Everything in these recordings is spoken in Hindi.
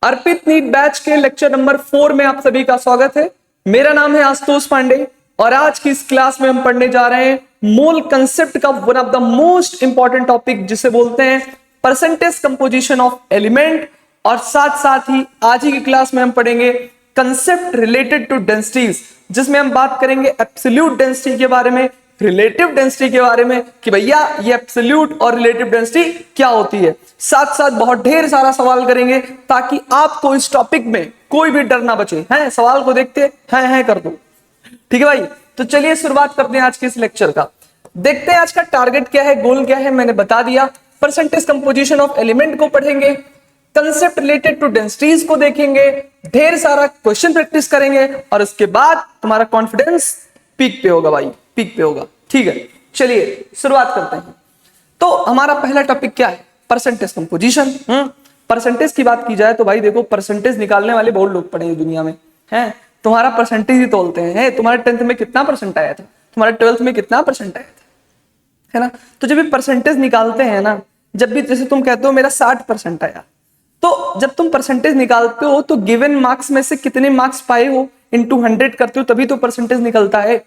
अर्पित नीट बैच के लेक्चर नंबर 4 में आप सभी का स्वागत है। मेरा नाम है आशुतोष पांडे और आज की इस क्लास में हम पढ़ने जा रहे हैं मोल कंसेप्ट का one of the most important topic जिसे बोलते हैं परसेंटेज कंपोजिशन ऑफ एलिमेंट। और साथ साथ ही आज ही की क्लास में हम पढ़ेंगे कंसेप्ट रिलेटेड टू डेंसिटीज, जिसमें हम बात करेंगे एब्सोल्यूट डेंसिटी के बारे में, रिलेटिव डेंसिटी के बारे में कि भैया ये एब्सोल्यूट और रिलेटिव डेंसिटी क्या होती है। साथ साथ बहुत ढेर सारा सवाल करेंगे ताकि आपको इस टॉपिक में कोई भी डर ना बचे। हैं सवाल को देखते हैं कर दो, ठीक है भाई। तो चलिए शुरुआत करते हैं आज के इस लेक्चर का। देखते हैं आज का टारगेट क्या है, गोल क्या है, मैंने बता दिया। परसेंटेज कंपोजिशन ऑफ एलिमेंट को पढ़ेंगे, कंसेप्ट रिलेटेड टू डेंसिटीज को देखेंगे, ढेर सारा क्वेश्चन प्रैक्टिस करेंगे और उसके बाद तुम्हारा कॉन्फिडेंस पीक पे होगा भाई, पीक पे होगा। ठीक है, चलिए शुरुआत करते हैं। तो हमारा पहला टॉपिक क्या है, परसेंटेज कंपोजिशन। परसेंटेज की बात की जाए तो भाई देखो, परसेंटेज निकालने वाले बहुत लोग पड़े हैं दुनिया में, हैं तुम्हारा परसेंटेज ही तोलते हैं। तुम्हारे 10th में कितना परसेंट आया था, तुम्हारे 12th में कितना परसेंट आया था, है ना। तो जब भी परसेंटेज निकालते हैं ना, जब भी जैसे तुम कहते हो मेरा 60% आया, तो जब तुम परसेंटेज निकालते हो तो गिवन मार्क्स में से कितने मार्क्स पाए हो इनटू 100 करते हो, तभी तो परसेंटेज निकलता है।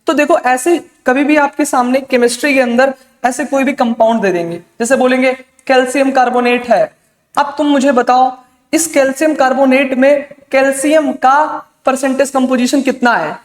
तो देखो ऐसे कभी भी आपके सामने केमिस्ट्री के अंदर ऐसे कोई भी कंपाउंड दे देंगे, जैसे बोलेंगे कैल्शियम कार्बोनेट है। अब तुम मुझे बताओ इस कैल्शियम कार्बोनेट में कैल्शियम का परसेंटेज कंपोजिशन कितना है।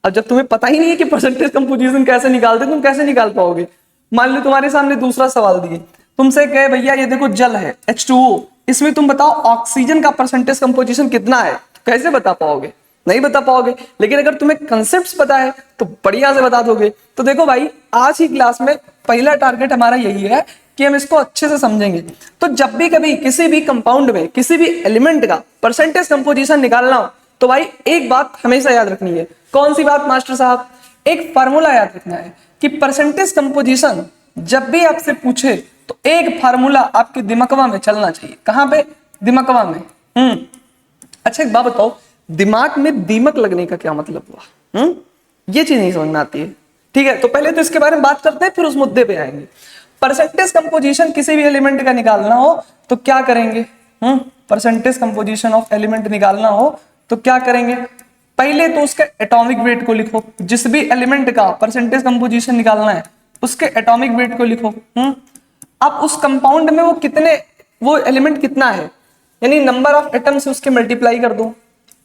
अब जब तुम्हें पता ही नहीं है कि परसेंटेज कंपोजिशन कैसे निकालते, तुम कैसे निकाल पाओगे। मान लो तुम्हारे सामने दूसरा सवाल दिए, तुमसे कहे भैया ये देखो जल है H2O, इसमें तुम बताओ ऑक्सीजन का परसेंटेज कंपोजिशन कितना है, कैसे बता पाओगे, नहीं बता पाओगे। लेकिन अगर तुम्हें कंसेप्ट्स पता है तो बढ़िया से बता दोगे। तो देखो भाई आज की क्लास में पहला टारगेट हमारा यही है कि हम इसको अच्छे से समझेंगे। तो जब भी कभी किसी भी कंपाउंड में किसी भी एलिमेंट का परसेंटेज कंपोजिशन निकालना हो तो भाई एक बात हमेशा याद रखनी है। कौन सी बात मास्टर साहब? एक फार्मूला याद रखना है कि परसेंटेज कंपोजिशन जब भी आपसे पूछे तो एक फार्मूला आपके दिमागवा में चलना चाहिए। कहां पे? दिमागवा में। अच्छा एक बात बताओ, दिमाग में दीमक लगने का क्या मतलब हुआ? ये चीज नहीं समझ में आती है। ठीक है, तो पहले तो इसके बारे में बात करते हैं, फिर उस मुद्दे पे आएंगे। परसेंटेज कंपोजिशन किसी भी एलिमेंट का निकालना हो तो क्या करेंगे? परसेंटेज कंपोजिशन ऑफ एलिमेंट निकालना हो तो क्या करेंगे? पहले तो उसके एटॉमिक वेट को लिखो। जिस भी एलिमेंट का परसेंटेज कंपोजिशन निकालना है उसके एटॉमिक वेट को लिखो। अब उस कंपाउंड में वो एलिमेंट कितना है, यानी नंबर ऑफ एटम्स उसके मल्टीप्लाई कर दो।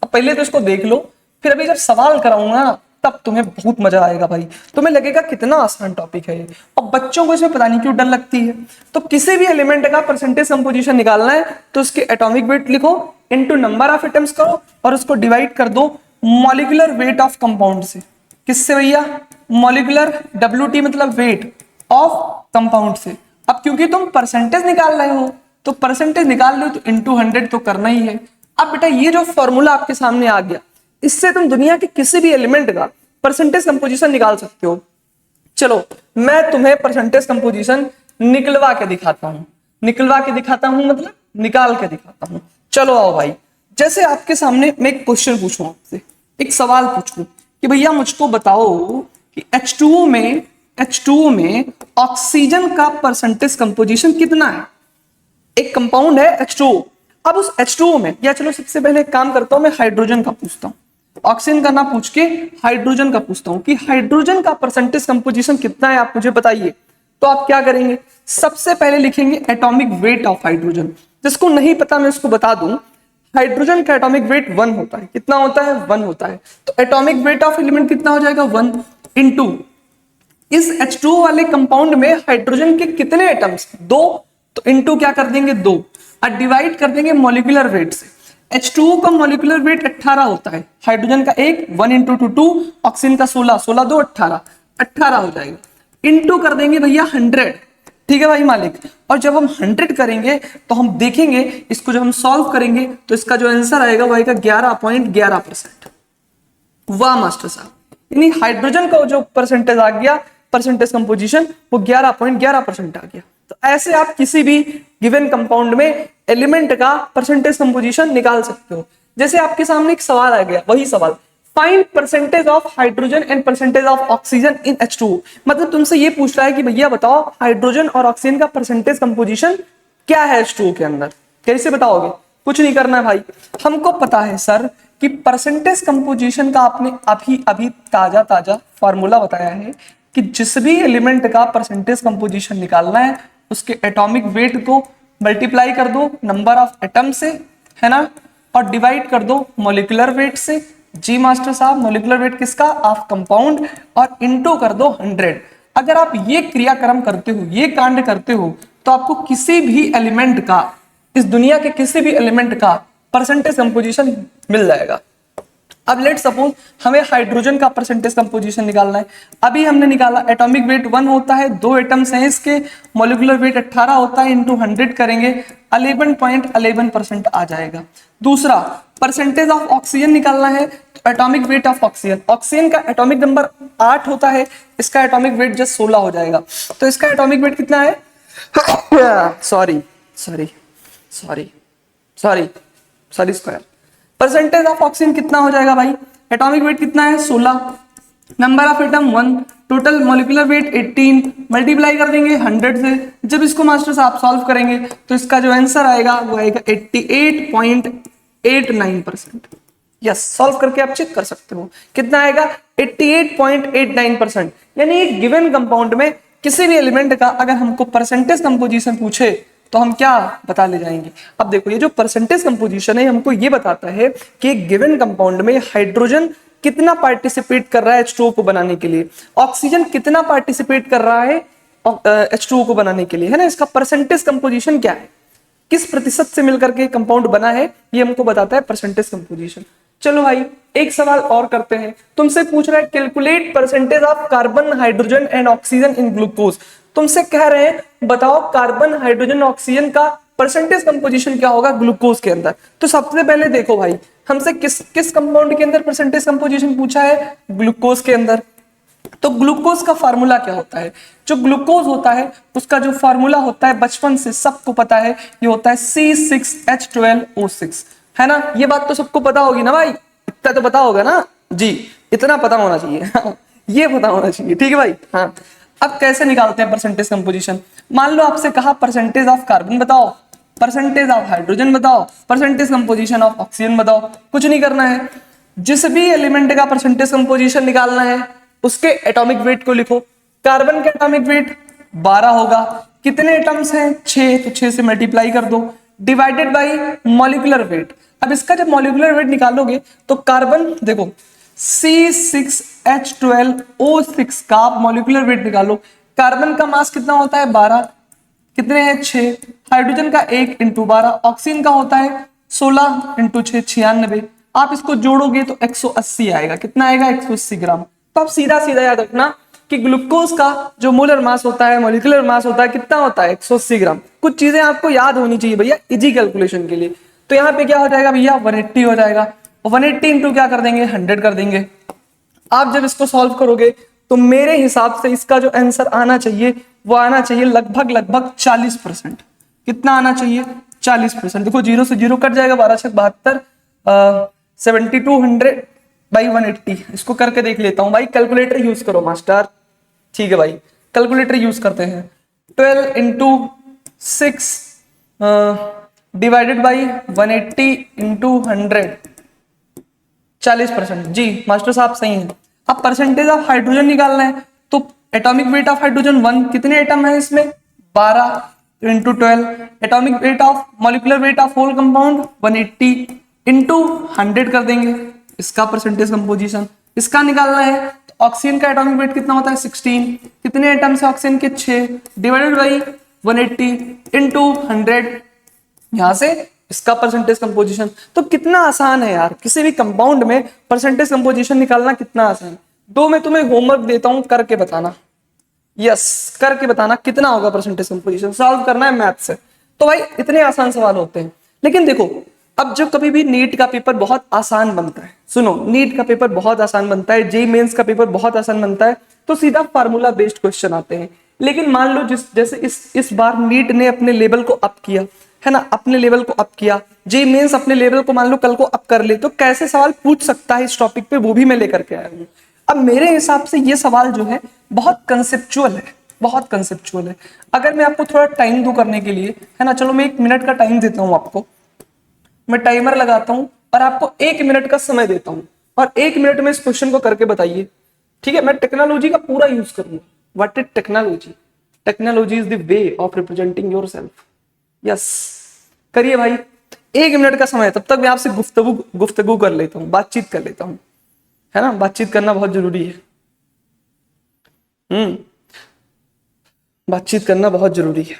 अब पहले तो इसको देख लो, फिर अभी जब सवाल कराऊंगा ना तब तुम्हें बहुत मजा आएगा भाई। तुम्हें लगेगा कितना आसान टॉपिक है ये, और बच्चों को इसमें पता नहीं क्यों डर लगती है। तो किसी भी एलिमेंट का परसेंटेज कंपोजिशन निकालना है तो उसके एटॉमिक वेट लिखो, इनटू नंबर ऑफ एटम्स करो और उसको डिवाइड कर दो मॉलिक्यूलर वेट ऑफ कंपाउंड से। किससे भैया? मॉलिक्यूलर WT मतलब वेट ऑफ कंपाउंड से। अब क्योंकि तुम परसेंटेज निकाल रहे हो तो परसेंटेज निकाल रहे हो तो इनटू 100 तो करना ही है। अब बेटा ये जो फॉर्मूला आपके सामने आ गया, इससे तुम दुनिया के किसी भी एलिमेंट का परसेंटेज कंपोजिशन निकाल सकते हो। चलो मैं तुम्हें परसेंटेज कंपोजिशन निकलवा के दिखाता हूं। निकलवा के दिखाता हूं मतलब निकाल के दिखाता हूं। चलो आओ भाई, जैसे आपके सामने मैं एक क्वेश्चन पूछूं आपसे, एक सवाल पूछूं कि भैया मुझको बताओ कि H2O में ऑक्सीजन का परसेंटेज कंपोजिशन कितना है। एक कंपाउंड है H2O। अब उस H2O में, या चलो सबसे पहले एक काम करता हूं, मैं हाइड्रोजन का पूछता हूं। ऑक्सीजन का ना पूछ के हाइड्रोजन का पूछता हूं कि हाइड्रोजन का परसेंटेज कंपोजिशन कितना है, आप मुझे बताइए। तो आप क्या करेंगे? सबसे पहले लिखेंगे एटॉमिक वेट ऑफ हाइड्रोजन। जिसको नहीं पता मैं उसको बता दूं, हाइड्रोजन का एटॉमिक वेट 1 होता है। कितना होता है? 1 होता है। तो एटॉमिक वेट ऑफ एलिमेंट कितना हो जाएगा? 1 इंटू इस H2O वाले कंपाउंड में हाइड्रोजन के कितने एटम्स? 2, तो इंटू क्या कर देंगे? 2 और डिवाइड कर देंगे मॉलिक्यूलर वेट से। H2O का मॉलिक्यूलर वेट 18 होता है, हाइड्रोजन का 1 इंटू 2 ऑक्सीजन का 16 2 18 हो जाएगा। इंटू कर देंगे भैया 100। ठीक है भाई मालिक। और जब हम 100 करेंगे तो हम देखेंगे इसको, जब हम सॉल्व करेंगे तो इसका जो आंसर आएगा वो आएगा 11.11%। वाह मास्टर साहब, यानी हाइड्रोजन का जो परसेंटेज आ गया, परसेंटेज कंपोजिशन, वो 11.11% आ गया। तो ऐसे आप किसी भी गिवन कंपाउंड में एलिमेंट का परसेंटेज कंपोजिशन निकाल सकते हो। जैसे आपके सामने एक सवाल आ गया, वही सवाल, find percentage of hydrogen and percentage of oxygen in H2O। मतलब तुमसे ये पूछ रहा है कि भैया बताओ हाइड्रोजन और ऑक्सीजन का परसेंटेज कंपोजिशन क्या है H2O के अंदर, कैसे बताओगे? कुछ नहीं करना है भाई। हमको पता है सर कि परसेंटेज कंपोजिशन का आपने अभी अभी ताजा ताजा फॉर्मूला बताया है कि जिस भी एलिमेंट का परसेंटेज कंपोजिशन निकालना है उसके एटॉमिक वेट को मल्टीप्लाई कर दो नंबर ऑफ एटम से, है ना, और डिवाइड कर दो मॉलिक्यूलर वेट से। जी मास्टर साहब, मॉलिक्यूलर वेट किसका? ऑफ कंपाउंड, और इनटू कर दो 100। अगर आप ये क्रियाक्रम करते हो, ये कांड करते हो, तो आपको किसी भी एलिमेंट का, इस दुनिया के किसी भी एलिमेंट का परसेंटेज कंपोजिशन मिल जाएगा। अब लेट सपोज हमें हाइड्रोजन का परसेंटेज कंपोजिशन निकालना है। अभी हमने निकाला एटॉमिक वेट 1 होता है, 2 एटम्स हैं इसके, मॉलिक्यूलर वेट 18 होता है, इंटू 100 करेंगे 11.11% आ जाएगा। दूसरा परसेंटेज ऑफ ऑक्सीजन निकालना है, तो atomic weight of oxygen, oxygen का एटॉमिक नंबर 8 होता है, इसका एटॉमिक वेट जस्ट 16 हो जाएगा। तो इसका एटॉमिक वेट कितना है? Sorry sorry sorry sorry sorry square. Percentage of oxygen कितना हो जाएगा भाई? एटॉमिक वेट कितना है? 16, number of atom 1, total molecular weight 18, multiply कर देंगे 100 से। जब इसको मास्टर साहब सॉल्व करेंगे तो इसका जो आंसर आएगा वो आएगा 88.89%। यस, सॉल्व करके आप चेक कर सकते हो कितना आएगा, 88.89%। यानी एक गिवन कंपाउंड में किसी भी एलिमेंट का अगर हमको परसेंटेज कंपोजिशन पूछे तो हम क्या बता ले जाएंगे। अब देखो ये जो परसेंटेज कंपोजिशन है हमको ये बताता है कि एक गिवन कंपाउंड में हाइड्रोजन कितना पार्टिसिपेट कर रहा है H2O को बनाने के लिए, ऑक्सीजन कितना पार्टिसिपेट कर रहा है H2O को बनाने के लिए, है ना। इसका परसेंटेज कंपोजिशन क्या है, किस प्रतिशत से मिलकर के कंपाउंड बना है, ये हमको बताता है परसेंटेज कंपोजिशन। चलो भाई एक सवाल और करते हैं। तुमसे पूछ रहा है calculate percentage of carbon hydrogen and oxygen in glucose. तुमसे कह रहे हैं बताओ कार्बन हाइड्रोजन ऑक्सीजन का परसेंटेज कंपोजिशन क्या होगा ग्लूकोज के अंदर। तो सबसे पहले देखो भाई हमसे किस किस कंपाउंड के अंदर परसेंटेज कंपोजिशन पूछा है, ग्लूकोज के अंदर। तो ग्लूकोज का फार्मूला क्या होता है? जो ग्लूकोज होता है उसका जो फार्मूला होता है बचपन से सबको पता है, ये होता है C6H12O6, है ना। ये बात तो सबको पता होगी ना भाई, इतना तो पता होगा ना जी, इतना पता होना चाहिए ये पता होना चाहिए, ठीक है भाई। हाँ, अब कैसे निकालते हैं परसेंटेज कंपोजिशन? मान लो आपसे कहा परसेंटेज ऑफ कार्बन बताओ, परसेंटेज ऑफ हाइड्रोजन बताओ, परसेंटेज कंपोजिशन ऑफ ऑक्सीजन बताओ। कुछ नहीं करना है, जिस भी एलिमेंट का परसेंटेज कंपोजिशन निकालना है उसके एटॉमिक वेट को लिखो। कार्बन का एटॉमिक वेट 12 होगा, कितने एटम्स हैं? 6, तो 6 से मल्टीप्लाई कर दो, डिवाइडेड बाई मॉलिक्यूलर वेट। अब इसका जब मॉलिक्यूलर वेट निकालोगे तो कार्बन देखो C6H12O6 का आप मॉलिक्यूलर वेट निकालो। कार्बन का मास कितना होता है? 12, कितने हैं? 6। हाइड्रोजन का 1 इंटू 12, ऑक्सीजन का होता है 16 इंटू 6 96। आप इसको जोड़ोगे तो 180 आएगा। कितना आएगा? 180 ग्राम। तो आप सीधा सीधा याद रखना कि ग्लूकोज का जो मोलर मास होता है, मॉलिक्यूलर मास होता है, कितना होता है? 180 ग्राम। कुछ चीजें आपको याद होनी चाहिए भैया इजी कैलकुलेशन के लिए। तो यहाँ पे क्या हो जाएगा भैया? 180 हो जाएगा, 180 इंटू क्या कर देंगे? 100 कर देंगे। आप जब इसको सॉल्व करोगे तो मेरे हिसाब से इसका जो आंसर आना चाहिए वो आना चाहिए लगभग 40%। कितना आना चाहिए? 40%। देखो 0 से 0 कट जाएगा, 12 छक 72, 7200 बाई 180। इसको करके देख लेता हूं भाई, कैलकुलेटर यूज करो मास्टर। ठीक है भाई, कैलकुलेटर यूज करते हैं। 12 इंटू 6 डिवाइडेड बाई 180 इंटू 100, 40%। जी मास्टर साहब सही है। अब परसेंटेज ऑफ हाइड्रोजन निकालना है तो एटॉमिक वेट ऑफ हाइड्रोजन 1, कितने एटम है इसमें? 12 into 12, atomic weight of molecular weight of whole compound 180 into 100 कर देंगे। इसका परसेंटेज कंपोजिशन इसका निकालना है तो ऑक्सीजन का एटॉमिक वेट कितना होता है? 16, कितने एटम्स है ऑक्सीजन के? 6, डिवाइडेड बाई 180 इंटू 100, यहां से इसका परसेंटेज कंपोजिशन। तो कितना आसान है यार, किसी भी कंपाउंड में परसेंटेज कंपोजिशन निकालना कितना आसान है। दो मैं तुम्हें होमवर्क देता हूं, करके बताना। यस, करके बताना कितना होगा परसेंटेज कंपोजिशन, सॉल्व करना है मैथ से। तो भाई इतने आसान सवाल होते हैं। लेकिन देखो अब जब कभी भी नीट का पेपर बहुत आसान बनता है, सुनो नीट का पेपर बहुत आसान बनता है, जेईई मेंस का पेपर बहुत आसान बनता है, तो सीधा फार्मूला बेस्ड क्वेश्चन आते हैं। लेकिन मान लो जैसे इस बार नीट ने अपने लेवल को अप किया है ना, अपने लेवल को अप किया, जेईई मेंस अपने लेवल को मान लो कल को अप कर ले, तो कैसे सवाल पूछ सकता है इस टॉपिक पे, वो भी मैं लेकर के आया हूँ। अब मेरे हिसाब से ये सवाल जो है बहुत कंसेप्चुअल है, बहुत कंसेप्चुअल है। अगर मैं आपको थोड़ा टाइम दूं करने के लिए, है ना, चलो मैं 1 मिनट का टाइम देता हूं आपको। मैं टाइमर लगाता हूं और आपको 1 मिनट का समय देता हूं और 1 मिनट में इस क्वेश्चन को करके बताइए। ठीक है, मैं टेक्नोलॉजी का पूरा यूज करूंगा। What is technology? Technology is the way of representing your self. Yes, करिए भाई। 1 मिनट का समय, तब तक मैं आपसे गुफ्तगू कर लेता हूँ, बातचीत कर लेता हूँ, है ना। बातचीत करना बहुत जरूरी है। बातचीत करना बहुत जरूरी है।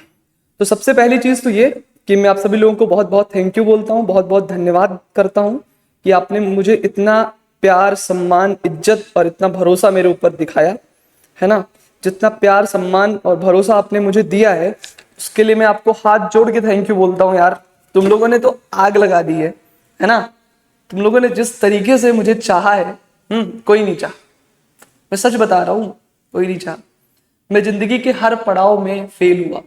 तो सबसे पहली चीज तो ये कि मैं आप सभी लोगों को बहुत बहुत थैंक यू बोलता हूँ, बहुत बहुत धन्यवाद करता हूँ कि आपने मुझे इतना प्यार, सम्मान, इज्जत और इतना भरोसा मेरे ऊपर दिखाया, है ना। जितना प्यार, सम्मान और भरोसा आपने मुझे दिया है, उसके लिए मैं आपको हाथ जोड़ के थैंक यू बोलता हूँ यार। तुम लोगों ने तो आग लगा दी है ना। तुम लोगों ने जिस तरीके से मुझे चाहा है, कोई नहीं चाहा। मैं सच बता रहा हूँ, कोई नहीं चाहा। मैं जिंदगी के हर पड़ाव में फेल हुआ,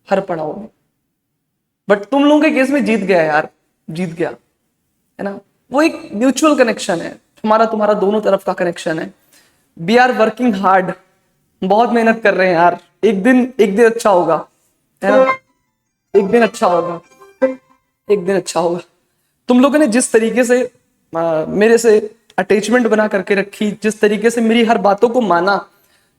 हर पड़ाव में, बट तुम लोगों के केस में जीत गया यार, जीत गया, है ना। वो एक म्यूचुअल कनेक्शन है, तुम्हारा तुम्हारा दोनों तरफ का कनेक्शन है। वी आर वर्किंग हार्ड, बहुत मेहनत कर रहे हैं यार। एक दिन अच्छा होगा, है ना। एक दिन अच्छा होगा, एक दिन अच्छा होगा। तुम लोगों ने जिस तरीके से मेरे से अटैचमेंट बना करके रखी, जिस तरीके से मेरी हर बातों को माना,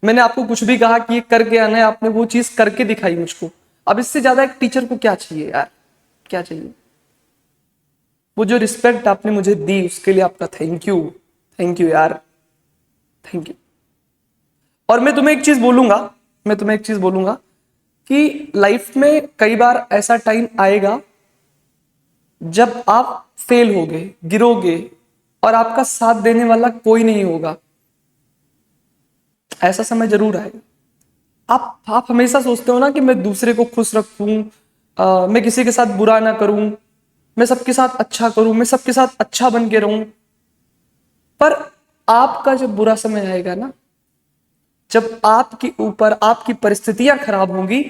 मैंने आपको कुछ भी कहा कि ये करके आना है, आपने वो चीज करके दिखाई मुझको। अब इससे ज्यादा एक टीचर को क्या चाहिए यार, क्या चाहिए। वो जो रिस्पेक्ट आपने मुझे दी, उसके लिए आपका थैंक यू, थैंक यू यार, थैंक यू। और मैं तुम्हें एक चीज बोलूंगा, मैं तुम्हें एक चीज बोलूंगा कि लाइफ में कई बार ऐसा टाइम आएगा जब आप फेल होगे, गिरोगे और आपका साथ देने वाला कोई नहीं होगा। ऐसा समय जरूर आएगा। आप हमेशा सोचते हो ना कि मैं दूसरे को खुश रखूं, मैं किसी के साथ बुरा ना करूं, मैं सबके साथ अच्छा करूं, मैं सबके साथ अच्छा बन के रहूं। पर आपका जब बुरा समय आएगा ना, जब आपके ऊपर आपकी परिस्थितियां खराब होंगी,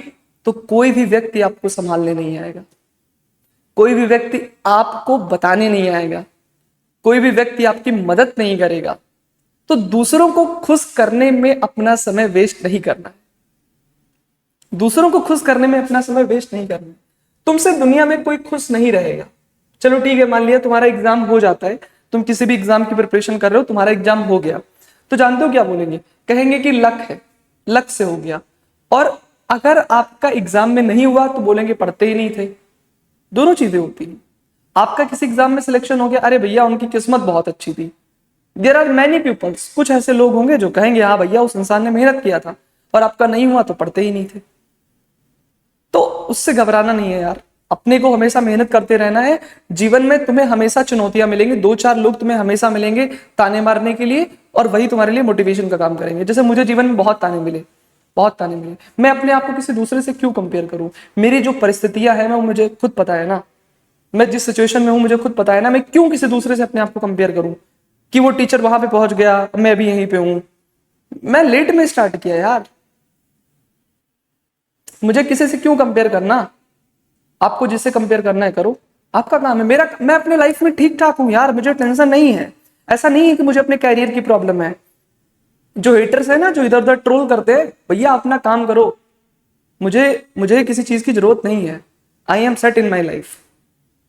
तो कोई भी व्यक्ति आपको संभालने नहीं आएगा, कोई भी व्यक्ति आपको बताने नहीं आएगा, कोई भी व्यक्ति आपकी मदद नहीं करेगा। तो दूसरों को खुश करने में अपना समय वेस्ट नहीं करना है, दूसरों को खुश करने में अपना समय वेस्ट नहीं करना है। तुमसे दुनिया में कोई खुश नहीं रहेगा। चलो ठीक है, मान लिया तुम्हारा एग्जाम हो जाता है, तुम किसी भी एग्जाम की प्रिपरेशन कर रहे हो, तुम्हारा एग्जाम हो गया, तो जानते हो क्या बोलेंगे? कहेंगे कि लक है, लक से हो गया। और अगर आपका एग्जाम में नहीं हुआ तो बोलेंगे पढ़ते ही नहीं थे। दोनों चीजें होती हैं। आपका किसी एग्जाम में सिलेक्शन हो गया, अरे भैया उनकी किस्मत बहुत अच्छी थी। देयर आर मैनी पीपल्स, कुछ ऐसे लोग होंगे जो कहेंगे हाँ भैया उस इंसान ने मेहनत किया था, और आपका नहीं हुआ तो पढ़ते ही नहीं थे। तो उससे घबराना नहीं है यार, अपने को हमेशा मेहनत करते रहना है। जीवन में तुम्हें हमेशा चुनौतियां मिलेंगी, 2-4 लोग तुम्हें हमेशा मिलेंगे ताने मारने के लिए, और वही तुम्हारे लिए मोटिवेशन का काम करेंगे। जैसे मुझे जीवन में बहुत ताने मिले, बहुत ताने मिले। मैं अपने आप को किसी दूसरे से क्यों कंपेयर करूं? मेरी जो परिस्थितियां हैं वो मुझे खुद पता है ना, मैं जिस सिचुएशन में हूं मुझे खुद पता है ना। मैं क्यों किसी दूसरे से अपने आप को कंपेयर करूं कि वो टीचर वहां पे पहुंच गया, मैं भी यहीं पे हूं। मैं लेट में स्टार्ट किया यार, मुझे किसी से क्यों कंपेयर करना? आपको जिससे कंपेयर करना है करो, आपका काम है। मैं अपने लाइफ में ठीक ठाक हूं यार, मुझे टेंशन नहीं है। ऐसा नहीं है कि मुझे अपने कैरियर की प्रॉब्लम है। जो हेटर्स है ना, जो इधर उधर ट्रोल करते हैं, भैया अपना काम करो। मुझे मुझे किसी चीज की जरूरत नहीं है। I am set in my life.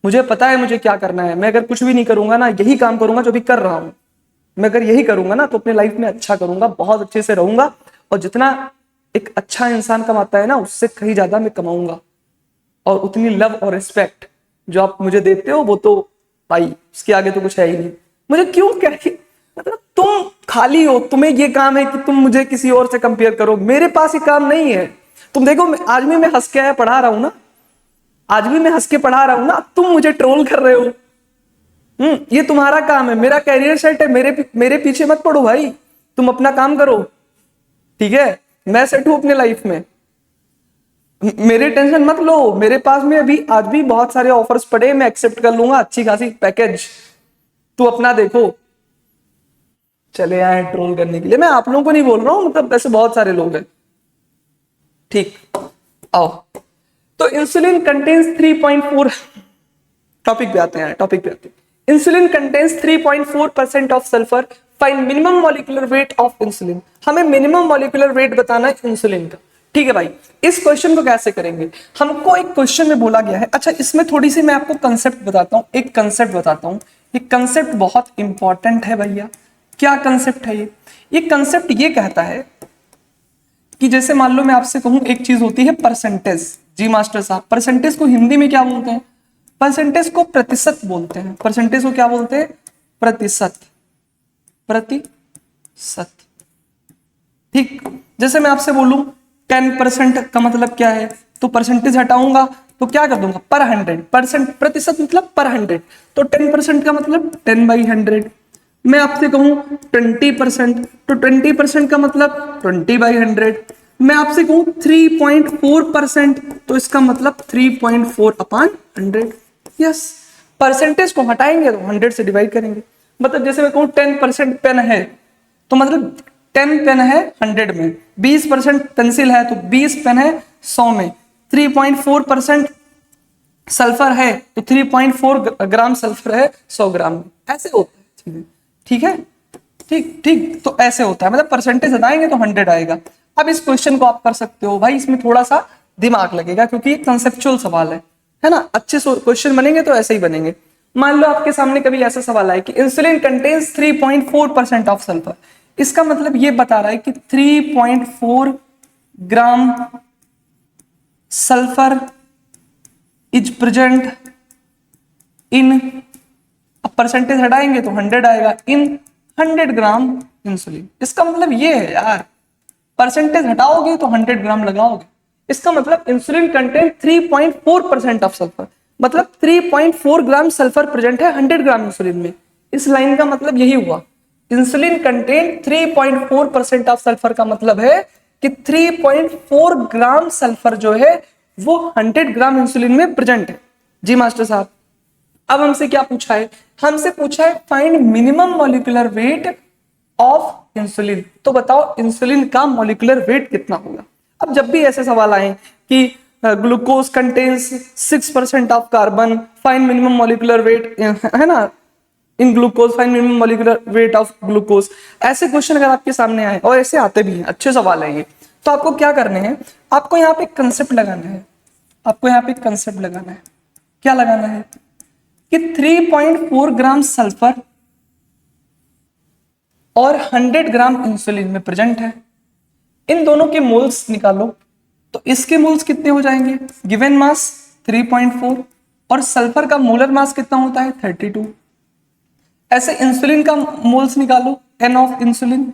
मुझे पता है मुझे क्या करना है। मैं अगर कुछ भी नहीं करूंगा ना, यही काम करूंगा जो भी कर रहा हूं, मैं अगर यही करूंगा ना तो अपने लाइफ में अच्छा करूंगा, बहुत अच्छे से रहूंगा। और जितना एक अच्छा इंसान कमाता है ना, उससे कहीं ज्यादा मैं कमाऊंगा। और उतनी लव और रिस्पेक्ट जो आप मुझे देते हो, वो तो भाई उसके आगे तो कुछ है ही नहीं। मुझे क्यों क्या, मतलब तुम खाली हो, तुम्हें ये काम है कि तुम मुझे किसी और से कंपेयर करो। मेरे पास ये काम नहीं है। तुम देखो, आज भी मैं हंस के आया पढ़ा रहा हूं ना, आज भी मैं हंस के पढ़ा रहा हूं ना, तुम मुझे ट्रोल कर रहे हो। ये तुम्हारा काम है, मेरा कैरियर सेट है। मेरे पीछे मत पड़ो भाई, तुम अपना काम करो, ठीक है। मैं सेट हूं अपने लाइफ में, मेरे टेंशन मत लो। मेरे पास में अभी आज भी बहुत सारे ऑफर्स पड़े, मैं एक्सेप्ट कर लूंगा अच्छी खासी पैकेज। तू अपना देखो। चले आए ट्रोल करने के लिए, मैं आप लोगों को नहीं बोल रहा हूं, मतलब ऐसे बहुत सारे लोग हैं। ठीक, आओ। तो इंसुलिन कंटेन्स 3.4, टॉपिक पे आते हैं, टॉपिक पे आते हैं। Insulin contains 3.4% of sulphur. Find minimum molecular weight of insulin. हमें मिनिमम मॉलिक्यूलर वेट बताना है इंसुलिन का। ठीक है भाई, इस क्वेश्चन को कैसे करेंगे, हमको एक क्वेश्चन में बोला गया है। अच्छा, इसमें थोड़ी सी मैं आपको कंसेप्ट बताता हूँ, एक कंसेप्ट बताता हूँ। ये कंसेप्ट बहुत इंपॉर्टेंट है भैया। क्या कंसेप्ट है ये कंसेप्ट ये कहता है कि जैसे मान लो मैं आपसे कहूं एक चीज होती है परसेंटेज। जी मास्टर साहब, परसेंटेज को हिंदी में क्या बोलते हैं? परसेंटेज को प्रतिशत बोलते हैं। परसेंटेज को क्या बोलते हैं? प्रतिशत। प्रतिशत, ठीक। जैसे मैं आपसे बोलूं 10% का मतलब क्या है, तो परसेंटेज हटाऊंगा तो क्या कर दूंगा? पर 100%। प्रतिशत मतलब पर 100, तो 10% का मतलब 10/100। मैं आपसे कहूं 20%, तो 20% का मतलब 20/100। मैं आपसे कहूं 3.4%, तो इसका मतलब 3.4/100। यस, परसेंटेज को हटाएंगे तो 100 से डिवाइड करेंगे। मतलब जैसे मैं कहूं 10% पेन है, तो मतलब 10 पेन है 100 में, 20% पेंसिल है तो 20 पेन है 100 में, 3.4% सल्फर है तो 3.4 ग्राम सल्फर है 100 ग्राम में। ऐसे होता है चीजें, ठीक है, ठीक ठीक। तो ऐसे होता है, मतलब परसेंटेज हटाएंगे तो 100 आएगा। अब इस क्वेश्चन को आप कर सकते हो भाई, इसमें थोड़ा सा दिमाग लगेगा क्योंकि ये कंसेप्चुअल सवाल है ना। अच्छे क्वेश्चन बनेंगे तो ऐसे ही बनेंगे। मान लो आपके सामने कभी ऐसा सवाल आए कि इंसुलिन कंटेन्स 3.4% ऑफ सल्फर, इसका मतलब ये बता रहा है कि 3.4 ग्राम सल्फर इज प्रेजेंट इन, अब परसेंटेज हटाएंगे तो 100 आएगा, इन 100 ग्राम इंसुलिन। इसका मतलब ये है यार, परसेंटेज हटाओगे तो 100 ग्राम लगाओगे। इसका मतलब इंसुलिन कंटेन 3.4% ऑफ सल्फर, मतलब 3.4 ग्राम सल्फर प्रेजेंट है 100 ग्राम इंसुलिन में। इस लाइन का मतलब यही हुआ, इंसुलिन कंटेन 3.4% ऑफ सल्फर का मतलब है कि 3.4 ग्राम सल्फर जो है वो 100 ग्राम इंसुलिन में प्रेजेंट है। जी मास्टर साहब, अब हमसे क्या पूछा है? हमसे पूछा है find minimum molecular weight of insulin. तो बताओ इंसुलिन का मॉलिक्यूलर वेट कितना होगा? अब जब भी ऐसे सवाल आए कि glucose contains 6% of carbon, find minimum molecular weight, है ना, in glucose, find minimum molecular weight of glucose, ऐसे क्वेश्चन अगर आपके सामने आए, और ऐसे आते भी हैं, अच्छे सवाल है ये, तो आपको क्या करने हैं? आपको यहाँ पे कंसेप्ट लगाना है। आपको यहाँ पे कंसेप्ट लगाना है। क्या लगाना है? कि 3.4 ग्राम सल्फर और 100 ग्राम इंसुलिन में प्रेजेंट है। इन दोनों के मोल्स निकालो, तो इसके मोल्स कितने हो जाएंगे? गिवन मास 3.4 और सल्फर का मोलर मास कितना होता है? 32। ऐसे इंसुलिन का मोल्स निकालो, n of insulin,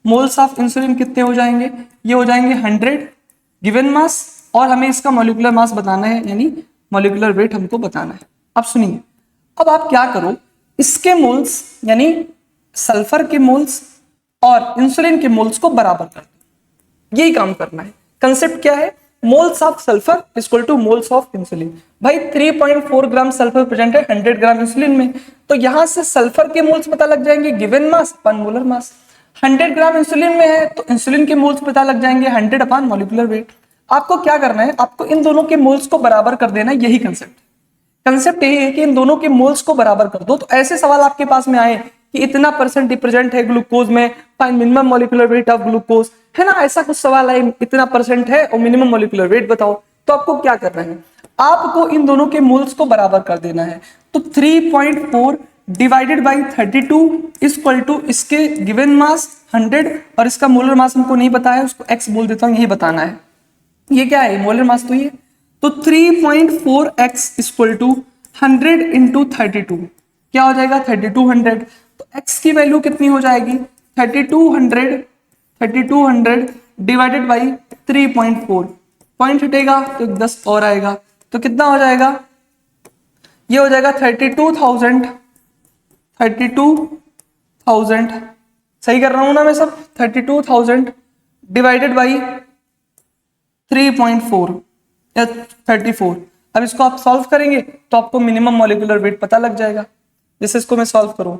moles of insulin कितने हो जाएंगे? ये हो जाएंगे 100 गिवन मास, और हमें इसका मॉलिक्यूलर मास बताना है, यानी मॉलिक्यूलर वेट हमको बताना है। अब सुनिए, अब आप क्या करो, इसके मोल्स यानी सल्फर के मोल्स और इंसुलिन के मोल्स को बराबर कर दो। यही काम करना है। कंसेप्ट क्या है? Moles of sulphur equal two moles of insulin. भाई 3.4 ग्राम सल्फर प्रेजेंट है 100 ग्राम इंसुलिन में, तो यहां से सल्फर के मोल्स पता लग जाएंगे, गिवन मास अपन मोलर मास। 100 ग्राम इंसुलिन में है तो इंसुलिन के मोल्स पता लग जाएंगे 100 अपॉन मॉलिक्यूलर वेट। आपको क्या करना है? आपको इन दोनों के मोल्स को बराबर कर देना है। यही कंसेप्ट यही है कि इन दोनों के मोल्स को बराबर कर दो। तो ऐसे सवाल आपके पास में आए कि इतना परसेंट रिप्रेजेंट है ग्लूकोज में, find minimum molecular weight of glucose, है ना, ऐसा कुछ सवाल आए इतना परसेंट है और मिनिमम मॉलिक्यूलर वेट बताओ, तो आपको क्या करना है? आपको इन दोनों के मोल्स को बराबर कर देना है। तो 3.4 डिवाइडेड बाई 32 इक्वल टू इसके गिवन मास 100 और इसका मोलर मास हमको नहीं पता है, उसको x बोल देता हूं, यही बताना है। ये क्या है? मोलर मास तो ये, तो 3.4x इक्वल टू 100 इंटू 32, क्या हो जाएगा? 3200। तो x की वैल्यू कितनी हो जाएगी? 3200 डिवाइडेड बाई 3.4, पॉइंट हटेगा तो 10 और आएगा, तो कितना हो जाएगा? ये हो जाएगा 32,000। सही कर रहा हूं ना मैं सब? 32,000 डिवाइडेड बाई 3.4 या 34। अब इसको आप सॉल्व करेंगे तो आपको मिनिमम मॉलिक्यूलर वेट पता लग जाएगा। जैसे इसको मैं सॉल्व करूं,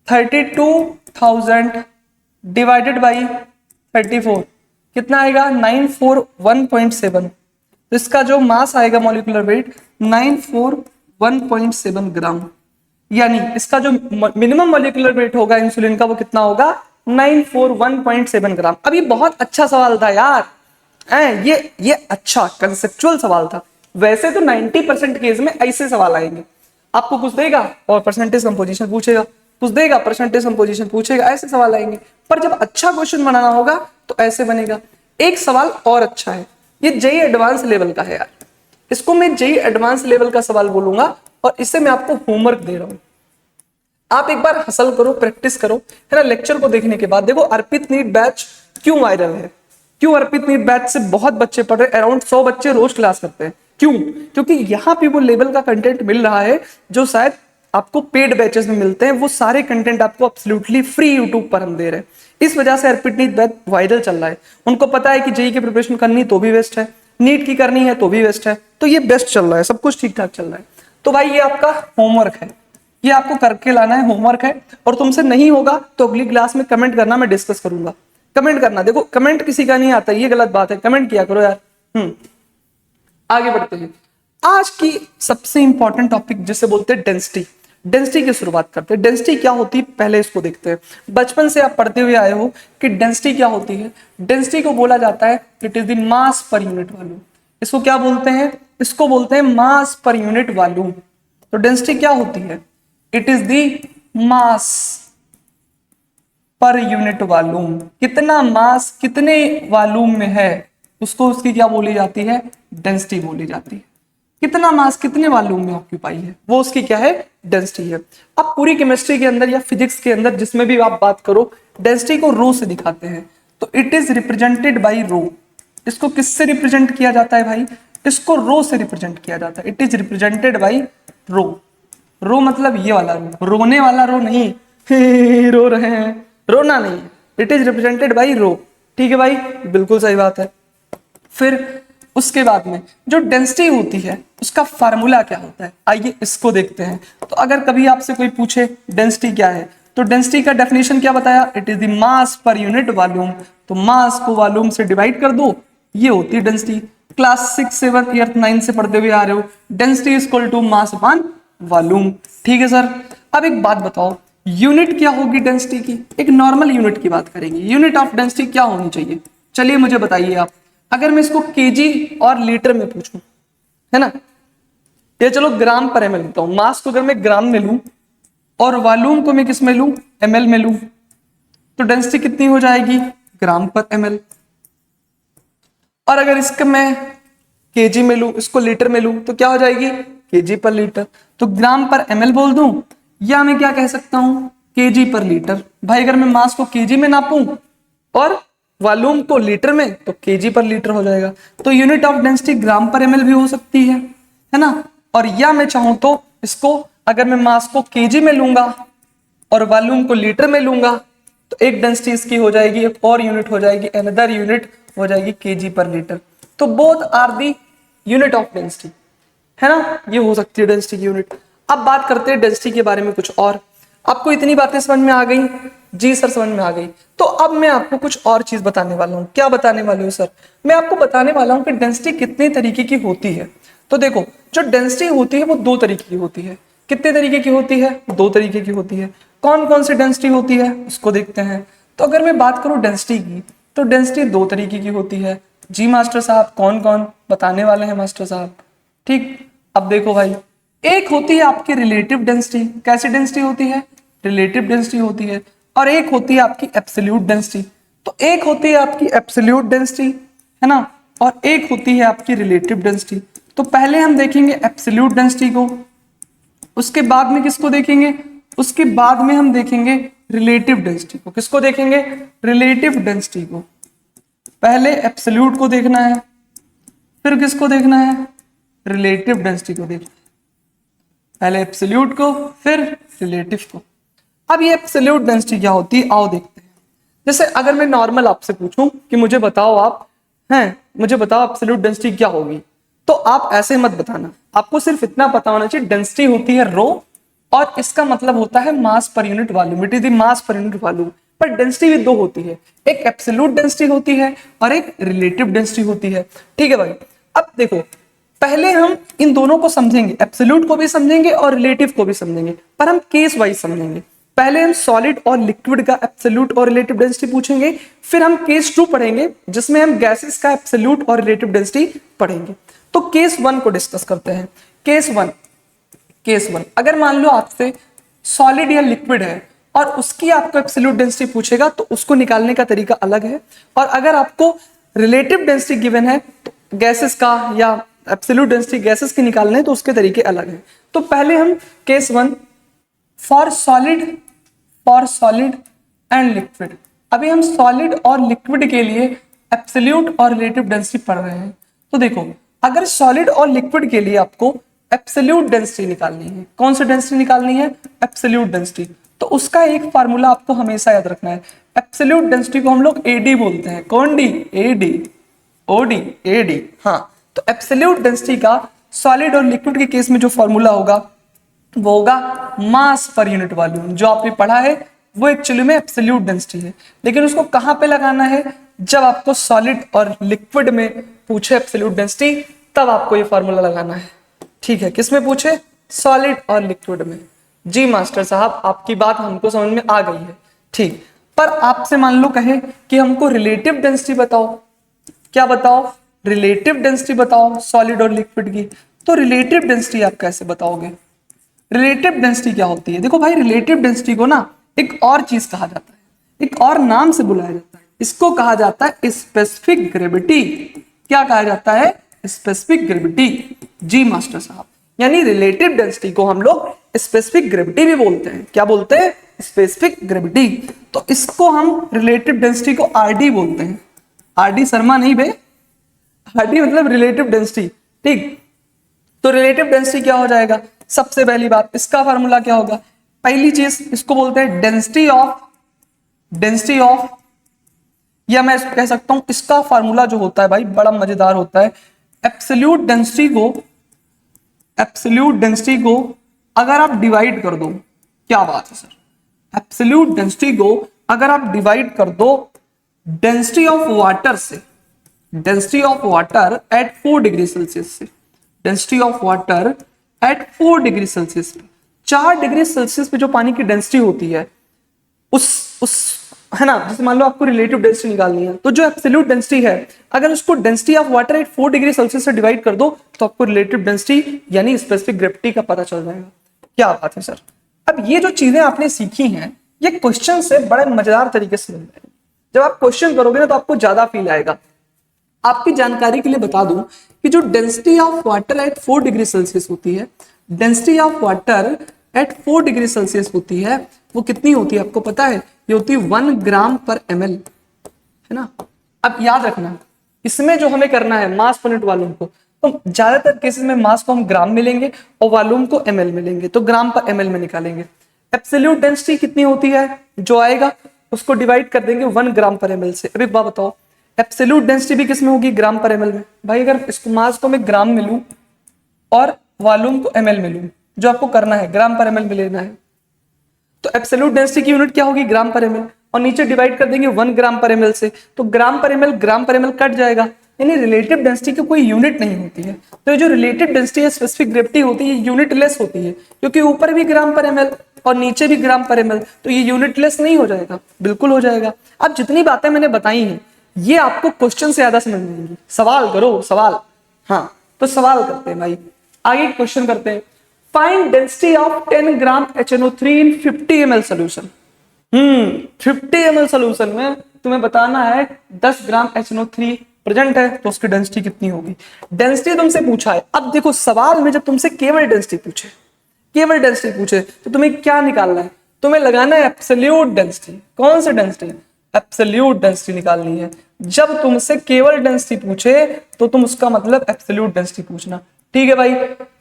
32,000 डिवाइडेड बाई 34 कितना आएगा? 941.7। तो इसका जो मास आएगा मॉलिक्यूलर वेट 941.7 ग्राम, यानी इसका जो मिनिमम मॉलिक्यूलर वेट होगा इंसुलिन का वो कितना होगा? 941.7 ग्राम। अब ये बहुत अच्छा सवाल था यार, ये अच्छा कंसेप्चुअल सवाल था। वैसे तो 90% केस में ऐसे सवाल आएंगे, आपको कुछ देगा और परसेंटेज कंपोजिशन पूछेगा, कुछ देगा परसेंटेज कंपोजिशन पूछेगा, ऐसे सवाल आएंगे। पर जब अच्छा क्वेश्चन बनाना होगा तो ऐसे बनेगा। एक सवाल और अच्छा है, ये जेईई एडवांस लेवल का है यार, इसको मैं जेईई एडवांस लेवल का सवाल बोलूंगा और इससे मैं आपको होमवर्क दे रहा हूं। आप एक बार हसल करो, प्रैक्टिस करो, है ना। लेक्चर को देखने के बाद देखो अर्पित नीट बैच क्यों वायरल है, क्यों अर्पित नीट बैच से बहुत बच्चे पढ़ रहे, अराउंड 100 बच्चे रोज क्लास करते हैं। क्यों? क्योंकि यहाँ पे वो लेवल का कंटेंट मिल रहा है जो शायद आपको पेड बैचेस में मिलते हैं। वो सारे कंटेंट आपको एब्सोल्युटली फ्री यूट्यूब पर हम दे रहे हैं। इस वजह से अर्पित नीट बैच वायरल चल रहा है। उनको पता है कि जेईई की प्रिपरेशन करनी तो भी वेस्ट है, नीट की करनी है तो भी वेस्ट है, तो ये बेस्ट चल रहा है, सब कुछ ठीक ठाक चल रहा है। तो भाई ये आपका होमवर्क है, ये आपको करके लाना है, होमवर्क है। और तुमसे नहीं होगा तो अगली क्लास में कमेंट करना, मैं डिस्कस करूंगा। कमेंट करना, देखो कमेंट किसी का नहीं आता, ये गलत बात है, कमेंट किया करो यार। आगे बढ़ते हैं। आज की सबसे इंपॉर्टेंट टॉपिक जिसे बोलते हैं डेंसिटी, डेंसिटी की शुरुआत करते हैं। डेंसिटी क्या होती है पहले इसको देखते हैं। बचपन से आप पढ़ते हुए आए हो कि डेंसिटी क्या होती है। डेंसिटी को बोला जाता है it is the mass per unit volume. इसको क्या बोलते हैं? इसको बोलते हैं मास पर यूनिट वॉल्यूम। तो डेंसिटी क्या होती है? It is the mass per unit volume. कितना मास कितने वॉल्यूम में है उसको उसकी क्या बोली जाती है? डेंसिटी बोली जाती है। कितना मास कितने वॉल्यूम में ऑक्यूपाई है वो उसकी क्या है? डेंसिटी है। अब पूरी केमिस्ट्री के अंदर या फिजिक्स के अंदर जिसमें भी आप बात करो डेंसिटी को रो से दिखाते हैं। तो इट इज रिप्रेजेंटेड बाई रो। इसको किससे रिप्रेजेंट किया जाता है भाई? इसको रो से रिप्रेजेंट किया जाता है। It is represented by rho. Rho मतलब ये वाला रो, रोने वाला रो नहीं रो रहे हैं, रोना नहीं। इट इज रिप्रेजेंटेड बाई रो। ठीक है भाई, बिल्कुल सही बात है। फिर उसके बाद में जो डेंसिटी होती है उसका फार्मूला क्या होता है, आइए इसको देखते हैं। तो अगर कभी आपसे कोई पूछे डेंसिटी क्या है, तो डेंसिटी का डेफिनेशन क्या बताया? It is the mass per unit volume. तो मास को वॉल्यूम से डिवाइड कर दो, ये होती है डेंसिटी। क्लास 6, 7, 8, 9 से पढ़ते हुए आ रहे हो, density is equal to mass upon volume. ठीक है सर। अब एक बात बताओ, यूनिट क्या होगी डेंसिटी की? एक नॉर्मल यूनिट की बात करेंगे। यूनिट ऑफ डेंसिटी क्या होनी चाहिए? चलिए मुझे बताइए आप। अगर मैं इसको केजी और लीटर में पूछूं, है ना, ये चलो ग्राम पर एमएल लेता हूं। मास को अगर मैं ग्राम में लूं और वॉल्यूम को मैं किस में लूं? एमएल में लूं, तो डेंसिटी कितनी हो जाएगी? ग्राम पर एमएल। और अगर इसका मैं केजी में लूं, इसको लीटर में लूं, तो क्या हो जाएगी? केजी पर लीटर। तो ग्राम पर एमएल बोल दूं या मैं क्या कह सकता हूं? केजी पर लीटर। भाई अगर मैं मास को केजी में नापूं और वॉल्यूम को लीटर में, तो केजी पर लीटर हो जाएगा। तो यूनिट ऑफ डेंसिटी ग्राम पर एमएल भी हो सकती है ना। और या मैं चाहूं तो इसको अगर मैं मास को केजी में लूंगा और वॉल्यूम को लीटर में लूंगा, तो एक डेंसिटी इसकी हो जाएगी, एक और यूनिट हो जाएगी, अनदर यूनिट हो जाएगी केजी पर लीटर। तो both are the unit of density, है ना। ये हो सकती है डेंसिटी की यूनिट। अब बात करते हैं डेंसिटी के बारे में कुछ और। आपको इतनी बातें समझ में आ गई? जी सर समझ में आ गई। तो अब मैं आपको कुछ और चीज बताने वाला हूँ। क्या बताने वाले हो सर? मैं आपको बताने वाला हूँ कि डेंसिटी कितने तरीके की होती है। तो देखो, जो डेंसिटी होती है वो दो तरीके की होती है। कितने तरीके की होती है? दो तरीके की होती है। कौन कौन सी डेंसिटी होती है उसको देखते हैं। तो अगर मैं बात करूं डेंसिटी की, तो डेंसिटी दो तरीके की होती है। जी मास्टर साहब, कौन कौन बताने वाले हैं मास्टर साहब? ठीक, अब देखो भाई, एक होती है आपकी रिलेटिव डेंसिटी। कैसी डेंसिटी होती है? रिलेटिव डेंसिटी होती है। और एक होती है आपकी एब्सोल्यूट डेंसिटी। तो एक होती है आपकी एब्सोल्यूट डेंसिटी, है ना, और एक होती है आपकी रिलेटिव डेंसिटी। तो पहले हम देखेंगे एब्सोल्यूट डेंसिटी को, उसके बाद में किसको देखेंगे? उसके बाद में हम देखेंगे रिलेटिव डेंसिटी को। किसको देखेंगे? रिलेटिव डेंसिटी को। पहले एब्सोल्यूट को देखना है, फिर किसको देखना है? रिलेटिव डेंसिटी को देखना है। पहले एब्सोल्यूट को, फिर रिलेटिव को। अब ये एब्सोल्यूट डेंसिटी क्या होती है, आओ देखते हैं। जैसे अगर मैं नॉर्मल आपसे पूछूं कि मुझे बताओ आप, हैं मुझे बताओ एब्सोल्यूट डेंसिटी क्या होगी, तो आप ऐसे मत बताना। आपको सिर्फ इतना पता होना चाहिए डेंसिटी होती है रो, और इसका मतलब होता है mass per unit volume. It is the mass per unit volume. पर डेंसिटी भी दो होती है, एक एब्सोल्यूट डेंसिटी होती है और एक रिलेटिव डेंसिटी होती है। ठीक है भाई। अब देखो, पहले हम इन दोनों को समझेंगे, एब्सोल्यूट को भी समझेंगे और रिलेटिव को भी समझेंगे, पर हम केस वाइज समझेंगे। पहले हम सॉलिड और लिक्विड का एब्सोल्यूट और रिलेटिव डेंसिटी पूछेंगे, फिर हम केस 2 पढ़ेंगे जिसमें हम गैसेस का एब्सोल्यूट और रिलेटिव डेंसिटी पढ़ेंगे। तो केस 1 को डिस्कस करते हैं। केस 1 अगर मान लो आपसे सॉलिड या लिक्विड है और उसकी आपको एब्सोल्यूट डेंसिटी पूछेगा तो उसको निकालने का तरीका अलग है, और अगर आपको रिलेटिव डेंसिटी गिवन है तो गैसेस का या एब्सोल्यूट डेंसिटी गैसेस की निकालने हैं तो उसके तरीके अलग हैं। तो पहले हम case 1 for solid and liquid, अभी हम सॉलिड और लिक्विड के लिए एब्सोल्यूट और रिलेटिव डेंसिटी पढ़ रहे हैं। तो देखो, अगर सॉलिड और लिक्विड के लिए आपको एब्सोल्यूट डेंसिटी निकालनी है, कौन सी डेंसिटी निकालनी है? Absolute density. तो उसका एक फार्मूला आपको हमेशा याद रखना है। एब्सोल्यूट डेंसिटी को हम लोग एडी बोलते हैं। कौन डी? AD, OD, AD. हाँ, तो एब्सोल्यूट डेंसिटी का सॉलिड और लिक्विड के केस में जो फॉर्मूला होगा वो होगा मास पर यूनिट वॉल्यूम। जो आपने पढ़ा है वो एक्चुअली में एब्सोल्यूट डेंसिटी है, लेकिन उसको कहां पे लगाना है? जब आपको सॉलिड और लिक्विड में पूछे एब्सोल्यूट डेंसिटी, तब आपको ये फॉर्मूला लगाना है। ठीक है, किस में पूछे? सॉलिड और लिक्विड में। जी मास्टर साहब, आपकी बात हमको समझ में आ गई है। ठीक, पर आपसे मान लो कहे कि हमको रिलेटिव डेंसिटी बताओ। क्या बताओ? रिलेटिव डेंसिटी बताओ सॉलिड और लिक्विड की। तो रिलेटिव डेंसिटी आप कैसे बताओगे? रिलेटिव डेंसिटी क्या होती है? देखो भाई, रिलेटिव डेंसिटी को ना एक और चीज कहा जाता है, एक और नाम से बुलाया जाता है। इसको कहा जाता है स्पेसिफिक ग्रेविटी। क्या कहा जाता है? Specific gravity. जी मास्टर साहब, यानी रिलेटिव डेंसिटी को हम लोग स्पेसिफिक ग्रेविटी भी बोलते हैं। क्या बोलते हैं? Specific gravity. तो इसको हम रिलेटिव डेंसिटी को आरडी बोलते हैं। आरडी शर्मा नहीं बे, आरडी मतलब रिलेटिव डेंसिटी। ठीक, तो रिलेटिव डेंसिटी क्या हो जाएगा? सबसे पहली बात, इसका फार्मूला क्या होगा? पहली चीज इसको बोलते हैं डेंसिटी ऑफ, या मैं कह सकता हूं इसका फार्मूला जो होता है भाई बड़ा मजेदार होता है। एब्सोल्यूट डेंसिटी को अगर आप डिवाइड कर दो, क्या बात है सर, एब्सोल्यूट डेंसिटी को अगर आप डिवाइड कर दो डेंसिटी ऑफ वाटर से, density of water at 4 degree Celsius से, density of water at 4 degree Celsius पे, 4 डिग्री सेल्सियस पे जो पानी की डेंसिटी होती है उस है ना, जैसे मान लो आपको रिलेटिव डेंसिटी निकालनी है, तो जो एब्सोल्यूट डेंसिटी है अगर उसको density of water at 4 degree Celsius से डिवाइड कर दो तो आपको रिलेटिव डेंसिटी यानी स्पेसिफिक ग्रेविटी का पता चल जाएगा। क्या बात है सर। अब ये जो चीजें आपने सीखी हैं ये क्वेश्चन से बड़े मजेदार तरीके से मिल जाएंगे। जब आप क्वेश्चन करोगे ना तो आपको ज्यादा फील आएगा। आपकी जानकारी के लिए बता दूं कि जो density of water at 4 degree Celsius होती है, density of water at 4 degree Celsius होती है, वो कितनी होती है आपको पता है? ये होती है 1 ग्राम पर ml, है ना। अब याद रखना, इसमें जो हमें करना है मास पर यूनिट वॉल्यूम को, तो ज्यादातर केसेस में मास को हम ग्राम में लेंगे और वॉल्यूम को ml में लेंगे, तो ग्राम पर ml में निकालेंगे। एब्सोल्यूट डेंसिटी कितनी होती है? जो आएगा उसको डिवाइड कर देंगे 1 ग्राम पर ml से। अब एक बात बताओ, एब्सोल्यूट डेंसिटी भी किस में होगी? ग्राम पर ml में। भाई अगर इसको मास को मैं ग्राम में लूं और वॉल्यूम को ml में लूं, जो आपको करना है ग्राम पर ml में लेना है, तो एब्सोल्यूट डेंसिटी की यूनिट क्या होगी? ग्राम पर ml, और नीचे डिवाइड कर देंगे 1 ग्राम पर ml से, तो ग्राम पर ml कट जाएगा, यानी रिलेटिव डेंसिटी की कोई यूनिट नहीं होती है। तो ये जो रिलेटिव डेंसिटी है स्पेसिफिक ग्रेविटी होती है, यूनिटलेस होती है, क्योंकि ऊपर भी ग्राम पर ml और नीचे भी ग्राम पर ml, तो ये यूनिटलेस नहीं हो जाएगा, बिल्कुल हो जाएगा। अब जितनी बातें मैंने बताई हैं ये आपको क्वेश्चन से ज्यादा समझ में आएंगी। सवाल करो, सवाल। हाँ, तो सवाल करते हैं भाई, आगे क्वेश्चन करते हैं। Find density of 10 gram HNO3 in 50 ml solution. 50 ml solution में तुम्हें बताना है 10 ग्राम HNO3 प्रेजेंट है, तो उसकी डेंसिटी कितनी होगी? डेंसिटी तुमसे पूछा है। अब देखो सवाल में जब तुमसे केवल डेंसिटी पूछे तो तुम्हें क्या निकालना है? तुम्हें लगाना है एब्सोल्यूट डेंसिटी। कौन सी डेंसिटी? एब्सोल्यूट डेंसिटी निकालनी है। जब तुमसे केवल डेंसिटी पूछे तो तुम उसका मतलब एब्सोल्यूट डेंसिटी पूछना। ठीक है भाई।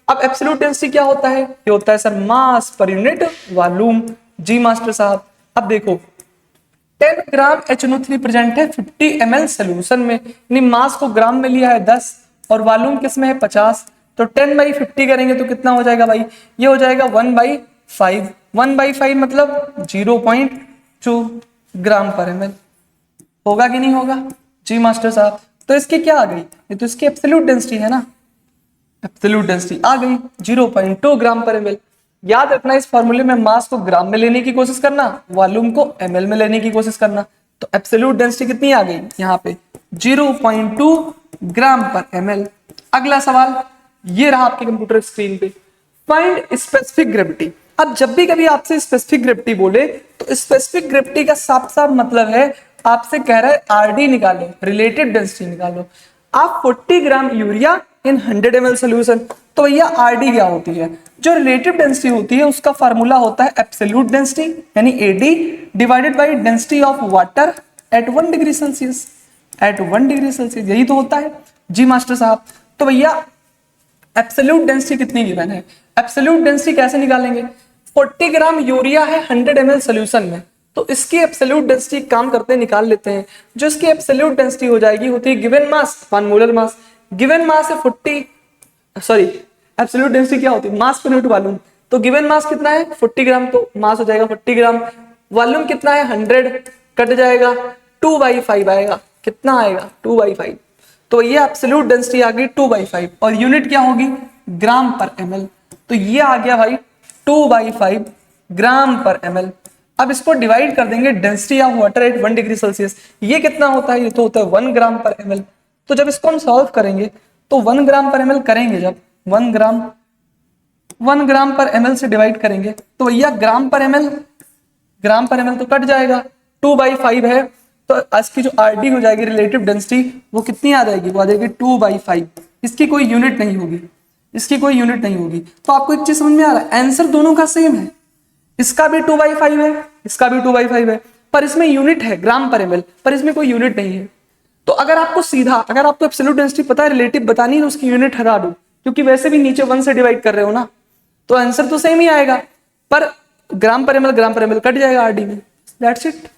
अब एब्सोल्यूट डेंसिटी क्या होता है? ये होता है सर मास पर यूनिट वॉल्यूम। जी मास्टर साहब। अब देखो 10 ग्राम HNO3 प्रेजेंट है 50 ml सोल्यूशन में, यानी मास को ग्राम में लिया है 10 और वॉल्यूम किसमें है 50, तो 10/50 करेंगे तो कितना हो जाएगा भाई? ये हो जाएगा 1/5। 1/5 मतलब 0.2 ग्राम पर ml। होगा कि नहीं होगा? जी मास्टर साहब। तो इसकी क्या आ गई? ये तो इसकी एब्सोल्यूट डेंसिटी है ना, एब्सोल्यूट डेंसिटी आ गई 0.2 ग्राम पर ml। याद रखना इस फॉर्मूले में मास को ग्राम में लेने की कोशिश करना, वॉल्यूम को ml में लेने की कोशिश करना। तो एब्सोल्यूट डेंसिटी कितनी आ गई यहाँ पे 0.2 ग्राम पर ml। अगला सवाल ये रहा आपके कंप्यूटर स्क्रीन पे, फाइंड स्पेसिफिक ग्रेविटी। अब जब भी कभी आपसे स्पेसिफिक ग्रेविटी बोले तो स्पेसिफिक ग्रेविटी का साफ साफ मतलब है आपसे कह रहा है आरडी निकालो, रिलेटिव डेंसिटी निकालो। आप 40 gram urea in 100 ml solution, तो भैया आरडी क्या होती है, जो रिलेटिव डेंसिटी होती है उसका फार्मूला होता है एब्सोल्यूट डेंसिटी यानी AD divided by density of water at 1 degree Celsius, at 1 degree Celsius, यही तो होता है जी मास्टर साहब। तो भैया एब्सोल्यूट डेंसिटी कितनी गिवन है, एब्सोल्यूट डेंसिटी कैसे निकालेंगे, 40 ग्राम यूरिया है 100 ml सोल्यूशन में, तो इसकी एब्सोल्यूट डेंसिटी काम करते निकाल लेते हैं। जो इसकी एब्सोल्यूट डेंसिटी हो जाएगी होती है given mass upon molar mass. Given मास है 40, सॉरी एब्सोल्यूट डेंसिटी क्या होती है मास पर यूनिट वॉल्यूम, तो गिवन मास कितना है 40 ग्राम, तो मास हो जाएगा 40 ग्राम। वॉल्यूम कितना है 100, कट जाएगा 2/5 आएगा, कितना आएगा 2/5, तो ये एब्सोल्यूट डेंसिटी आ गई 2/5 और यूनिट क्या होगी ग्राम पर ml, तो ये आ गया भाई 2/5 ग्राम पर ml। अब इसको डिवाइड कर देंगे density of water at 1 degree Celsius, ये कितना होता है, ये तो होता है 1 ग्राम पर ml। तो जब इसको हम सॉल्व करेंगे तो 1 ग्राम पर ml करेंगे, जब 1 ग्राम पर ml से डिवाइड करेंगे तो भैया ग्राम पर ml तो कट जाएगा, 2/5 है, तो इसकी जो आरडी हो जाएगी रिलेटिव डेंसिटी वो कितनी आ जाएगी, वो आ जाएगी 2/5। इसकी कोई यूनिट नहीं होगी, इसकी कोई यूनिट नहीं होगी। तो आपको एक चीज समझ में आ रहा है, आंसर दोनों का सेम है, इसका भी 2/5 है, इसका भी 2/5 है, पर इसमें यूनिट है ग्राम पर ml, पर इसमें कोई यूनिट नहीं है। तो अगर आपको सीधा, अगर आपको एब्सोल्यूट डेंसिटी पता है रिलेटिव बतानी है तो उसकी यूनिट हटा दो, क्योंकि वैसे भी नीचे 1 से डिवाइड कर रहे हो ना, तो आंसर तो सेम ही आएगा, पर ग्राम पर ml कट जाएगा आरडी में, दैट्स इट,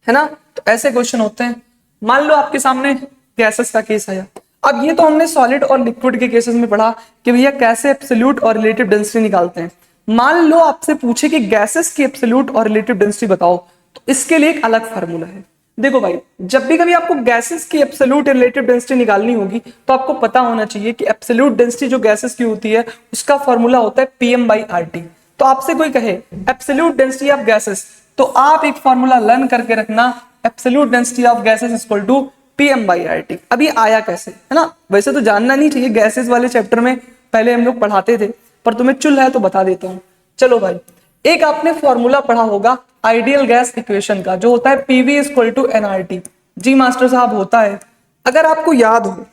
है ना। तो ऐसे क्वेश्चन होते हैं। मान लो आपके सामने गैसेस का केस आया, अब ये तो हमने सॉलिड और लिक्विड के केसेस में पढ़ा कि भैया कैसे एब्सोल्यूट और रिलेटिव डेंसिटी निकालते हैं। मान लो आपसे पूछे कि गैसेस की एब्सोल्यूट और रिलेटिव डेंसिटी बताओ, तो इसके लिए एक अलग फार्मूला है। देखो भाई, जब भी कभी आपको गैसेस की एब्सोल्यूट और रिलेटिव डेंसिटी निकालनी होगी तो आपको पता होना चाहिए कि एब्सोल्यूट डेंसिटी जो गैसेस की होती है उसका फॉर्मूला होता है PM/RT। तो आपसे कोई कहे एब्सोल्यूट डेंसिटी ऑफ गैसेस, तो आप एक फॉर्मूला लर्न करके रखना, absolute density of gases is equal to PM/RT। अब ये आया कैसे, है ना, वैसे तो जानना नहीं चाहिए, गैसेस वाले चैप्टर में पहले हम लोग पढ़ाते थे, पर तुम्हें चुल है तो बता देता हूं। चलो भाई, एक आपने फॉर्मूला पढ़ा होगा आइडियल गैस इक्वेशन का, जो होता है PV इक्वल टू nRT। जी मास्टर साहब होता है, अगर आपको याद हो,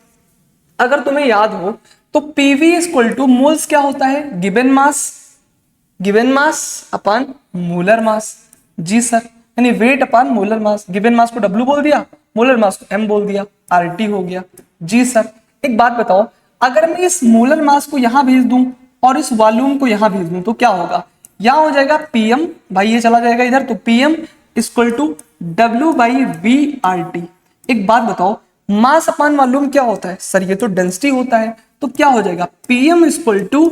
अगर तुम्हें याद हो तो PV इक्वल टू मोल्स क्या होता है, given mass upon molar mass. जी सर, यानी weight upon molar mass, given mass को W बोल दिया, मोलर मास को M बोल दिया, RT हो गया। जी सर, एक बात बताओ, अगर मैं इस मोलर मास को यहां भेज दूं और इस वॉल्यूम को यहां भेज दूं तो क्या होगा, यहां हो जाएगा PM, भाई ये चला जाएगा इधर, तो PM इक्वल टू W/V/RT। एक बात बताओ, मास अपॉन वॉल्यूम क्या होता है सर, ये तो डेंसिटी होता है, तो क्या हो जाएगा PM इक्वल टू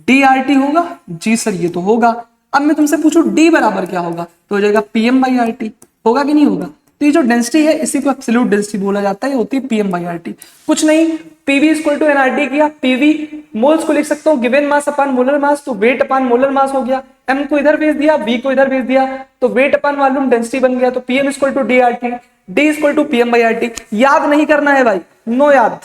DRT होगा। जी सर, ये तो होगा। अब मैं तुमसे पूछूं D बराबर क्या होगा, तो हो जाएगा PM/RT, होगा कि नहीं होगा। तो ये जो डेंसिटी है इसी को एब्सोल्यूट डेंसिटी बोला जाता है, ये होती है PM/RT। कुछ नहीं, PV इक्वल टू nRT किया, PV मोल्स को लिख सकता हूँ गिवन मास अपॉन मोलर मास, तो वेट अपॉन मोलर मास हो गया, M को इधर भेज दिया, V को इधर भेज दिया, तो वेट अपॉन वॉल्यूम डेंसिटी बन गया, तो PM equal to DRT, D equal to PM/RT। याद नहीं करना है भाई, नो याद,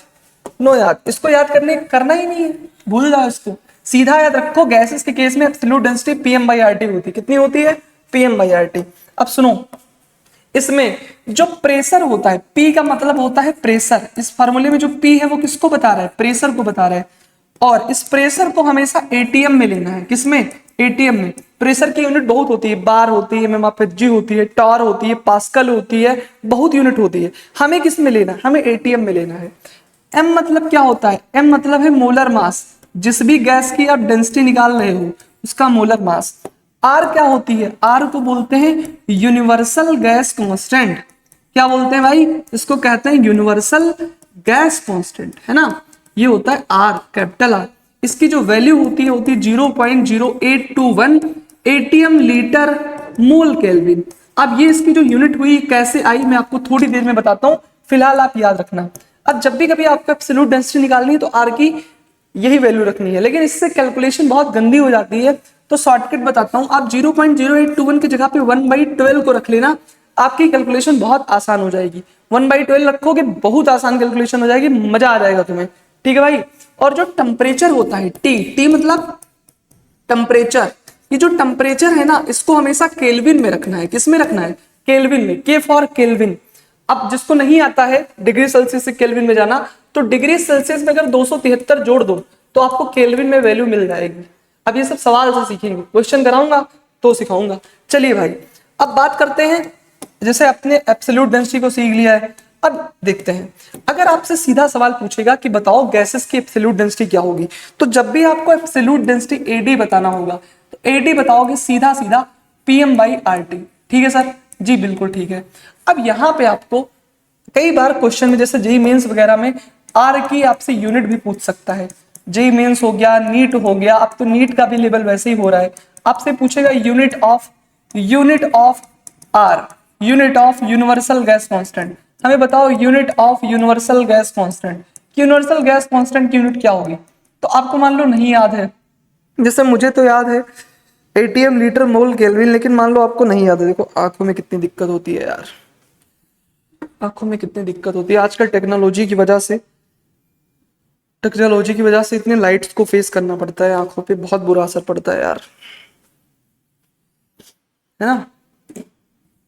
इसको याद करना ही नहीं है, भूल जाओ इसको, सीधा याद रखो, गैसेस के केस में एब्सोल्यूट डेंसिटी PM/RT होती है। कितनी होती है, PM/RT। अब सुनो, इसमें जो प्रेशर होता है, P का मतलब होता है प्रेशर, इस फार्मूले में जो P है वो किसको बता रहा है, प्रेशर को बता रहा है, और इस प्रेशर को हमेशा ATM में लेना है। किसमें, ATM में। प्रेशर की यूनिट बहुत होती है, बार होती है, MPa होती है, टॉर होती है, पास्कल होती है, बहुत यूनिट होती है। हमें किस में लेना है, हमें ATM में लेना है। M मतलब क्या होता है, M मतलब है मोलर मास, जिस भी गैस की आप डेंसिटी निकाल रहे हो उसका मोलर मास। R क्या होती है, R को बोलते हैं यूनिवर्सल गैस कांस्टेंट। क्या बोलते हैं भाई, इसको कहते हैं यूनिवर्सल गैस कांस्टेंट, है ना, ये होता है R, कैपिटल R। इसकी जो वैल्यू होती है 0.0821 ATM लीटर मोल केल्विन। अब ये इसकी जो यूनिट हुई कैसे आई मैं आपको थोड़ी देर में बताता हूं, फिलहाल आप याद रखना। अब जब भी कभी आपको एब्सोल्यूट डेंसिटी निकालनी है तो R की यही वैल्यू रखनी है, लेकिन इससे कैलकुलेशन बहुत गंदी हो जाती है, तो शॉर्टकट बताता हूं, आप 0.0821 की जगह पे 1/12 को रख लेना, आपकी कैलकुलेशन बहुत आसान हो जाएगी। 1/12 रखोगे, बहुत आसान कैलकुलेशन हो जाएगी, मजा आ जाएगा तुम्हें। ठीक है भाई। और जो टेम्परेचर होता है, टी मतलब टेम्परेचर, ये जो टेम्परेचर है ना, इसको हमेशा केल्विन में रखना है। किस में रखना है? केल्विन में। के फॉर केल्विन। अब जिसको नहीं आता है डिग्री सेल्सियस से केल्विन में जाना, तो डिग्री सेल्सियस में अगर 273 जोड़ दो तो आपको केल्विन में वैल्यू मिल जाएगी। अब ये सब सवाल से सीखेंगे, क्वेश्चन कराऊंगा तो सिखाऊंगा। चलिए भाई, अब बात करते हैं, जैसे अपने एब्सोल्यूट डेंसिटी को सीख लिया है, अब देखते हैं अगर आपसे सीधा सवाल पूछेगा कि बताओ गैसेस की एब्सोल्यूट डेंसिटी क्या होगी, तो जब भी आपको एब्सोल्यूट डेंसिटी एडी बताना होगा तो एडी बताओगे सीधा सीधा PM/RT। ठीक है सर? जी बिल्कुल ठीक है। अब यहां पे आपको कई बार क्वेश्चन में, जैसे जेईई मेंस वगैरह में, आर की आपसे यूनिट भी पूछ सकता है। जेईई मेंस हो गया, नीट हो गया, अब तो नीट का भी लेवल वैसे ही हो रहा है, आपसे पूछेगा unit of R, unit of universal gas constant. हमें बताओ unit of universal gas constant, universal gas constant की यूनिट क्या होगी? तो आपको मान लो नहीं याद है, जैसे मुझे तो याद है एटीएम लीटर मोल केल्विन, लेकिन मान लो आपको नहीं याद है। देखो आंखों में कितनी दिक्कत होती है यार, आंखों में कितनी दिक्कत होती है आजकल टेक्नोलॉजी की वजह से इतने लाइट्स को फेस करना पड़ता है, आंखों पे बहुत बुरा असर पड़ता है यार, है ना।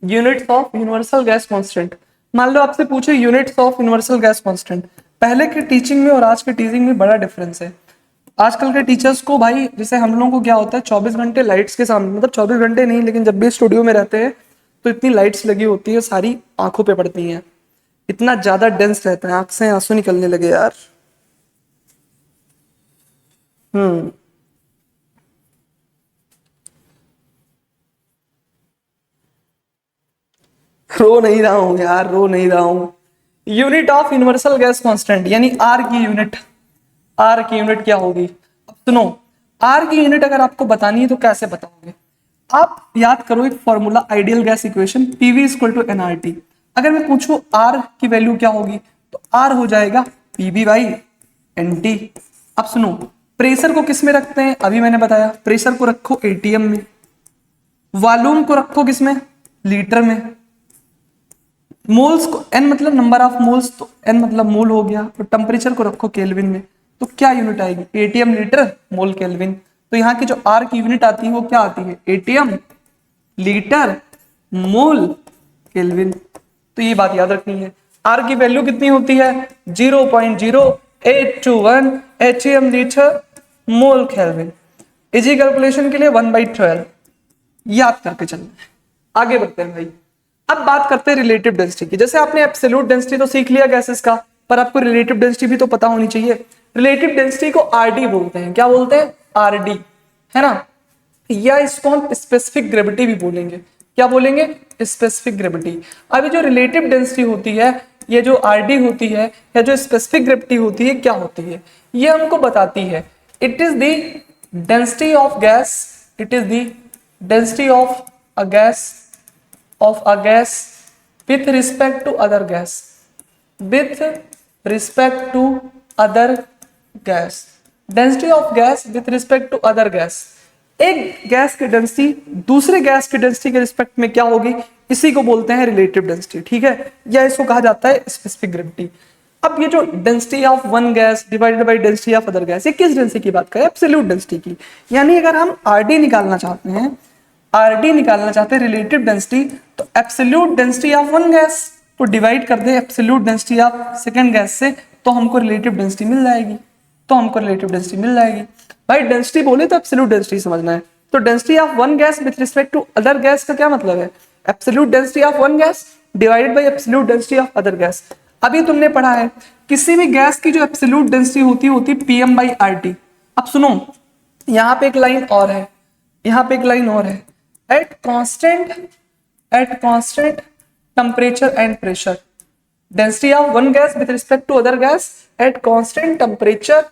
Units of universal gas constant, मान लो आपसे पूछे units of universal gas constant, पहले के टीचिंग में और आज के टीचिंग में बड़ा डिफरेंस है। आजकल के टीचर्स को भाई, जैसे हम लोगों को क्या होता है, 24 घंटे लाइट्स के सामने, मतलब 24 घंटे नहीं, लेकिन जब भी स्टूडियो में रहते हैं तो इतनी लाइट्स लगी होती है, सारी आंखों पे पड़ती हैं, इतना ज्यादा डेंस रहता है, आंख से आंसू निकलने लगे यार। हम्म। रो नहीं रहा हूं यार, रो नहीं रहा हूं। Unit of universal gas constant यानी आर की यूनिट, आर की यूनिट क्या होगी? अब सुनो, आर की यूनिट अगर आपको बतानी है तो कैसे बताओगे? आप याद करो एक formula, ideal gas equation, PV equal to NRT. अगर मैं पूछूं आर की वैल्यू क्या होगी, तो आर हो जाएगा पीवी बाई एनटी। अब सुनो, प्रेशर को किस में रखते हैं? अभी मैंने बताया, प्रेशर को रखो एटीएम में, वॉल्यूम को रखो किसमें? लीटर में, मोल्स को, एन मतलब नंबर ऑफ मोल्स, तो एन मतलब मोल हो गया, और टेम्परेचर को रखो केल्विन में, तो क्या यूनिट आएगी? ATM litre mole kelvin. तो यहाँ की जो आर की यूनिट आती है वो क्या आती है? ATM litre mole kelvin. तो ये बात याद रखनी है। आर की वैल्यू कितनी होती है? 0.0821 HM litre mole kelvin. Easy calculation के लिए 1/12 याद करके चलना है। आगे बढ़ते हैं भाई, अब बात करते हैं रिलेटिव डेंसिटी की। जैसे आपने एब्सोल्यूट डेंसिटी तो सीख लिया गैसेस का, पर आपको रिलेटिव डेंसिटी भी तो पता होनी चाहिए। रिलेटिव डेंसिटी को आरडी बोलते हैं। क्या बोलते हैं? आरडी, है ना। या इसको हम स्पेसिफिक ग्रेविटी भी बोलेंगे। क्या बोलेंगे? Specific gravity. अभी जो रिलेटिव डेंसिटी होती है, ये जो आरडी होती है या जो स्पेसिफिक ग्रेविटी होती है, क्या होती है? ये हमको बताती है, it is the density of gas, it is the density of a gas with respect to other gas, with respect to other gas, density of gas with respect to other gas। एक गैस की डेंसिटी दूसरे गैस की डेंसिटी के रिस्पेक्ट में क्या होगी, इसी को बोलते हैं रिलेटिव डेंसिटी। ठीक है, या इसको कहा जाता है स्पेसिफिक ग्रेविटी। अब ये जो density of one gas divided by density of other gas, ये किस डेंसिटी की बात करें? एब्सोल्यूट डेंसिटी की। यानी अगर हम आरडी निकालना चाहते हैं, आरडी निकालना चाहते हैं रिलेटिव डेंसिटी, तो absolute density of one gas को डिवाइड कर दे absolute density of second gas से, तो हमको रिलेटिव डेंसिटी मिल जाएगी। भाई डेंसिटी बोले तो एब्सोल्यूट डेंसिटी समझना है। तो density of one gas with respect to other gas का क्या मतलब है? Absolute density of one gas divided by absolute density of other gas. अभी तुमने पढ़ा है किसी भी गैस की जो एब्सोल्यूट डेंसिटी होती है PM/RT। अब सुनो, यहाँ पे एक लाइन और है, at constant temperature and pressure, density of one gas with respect to other gas at constant temperature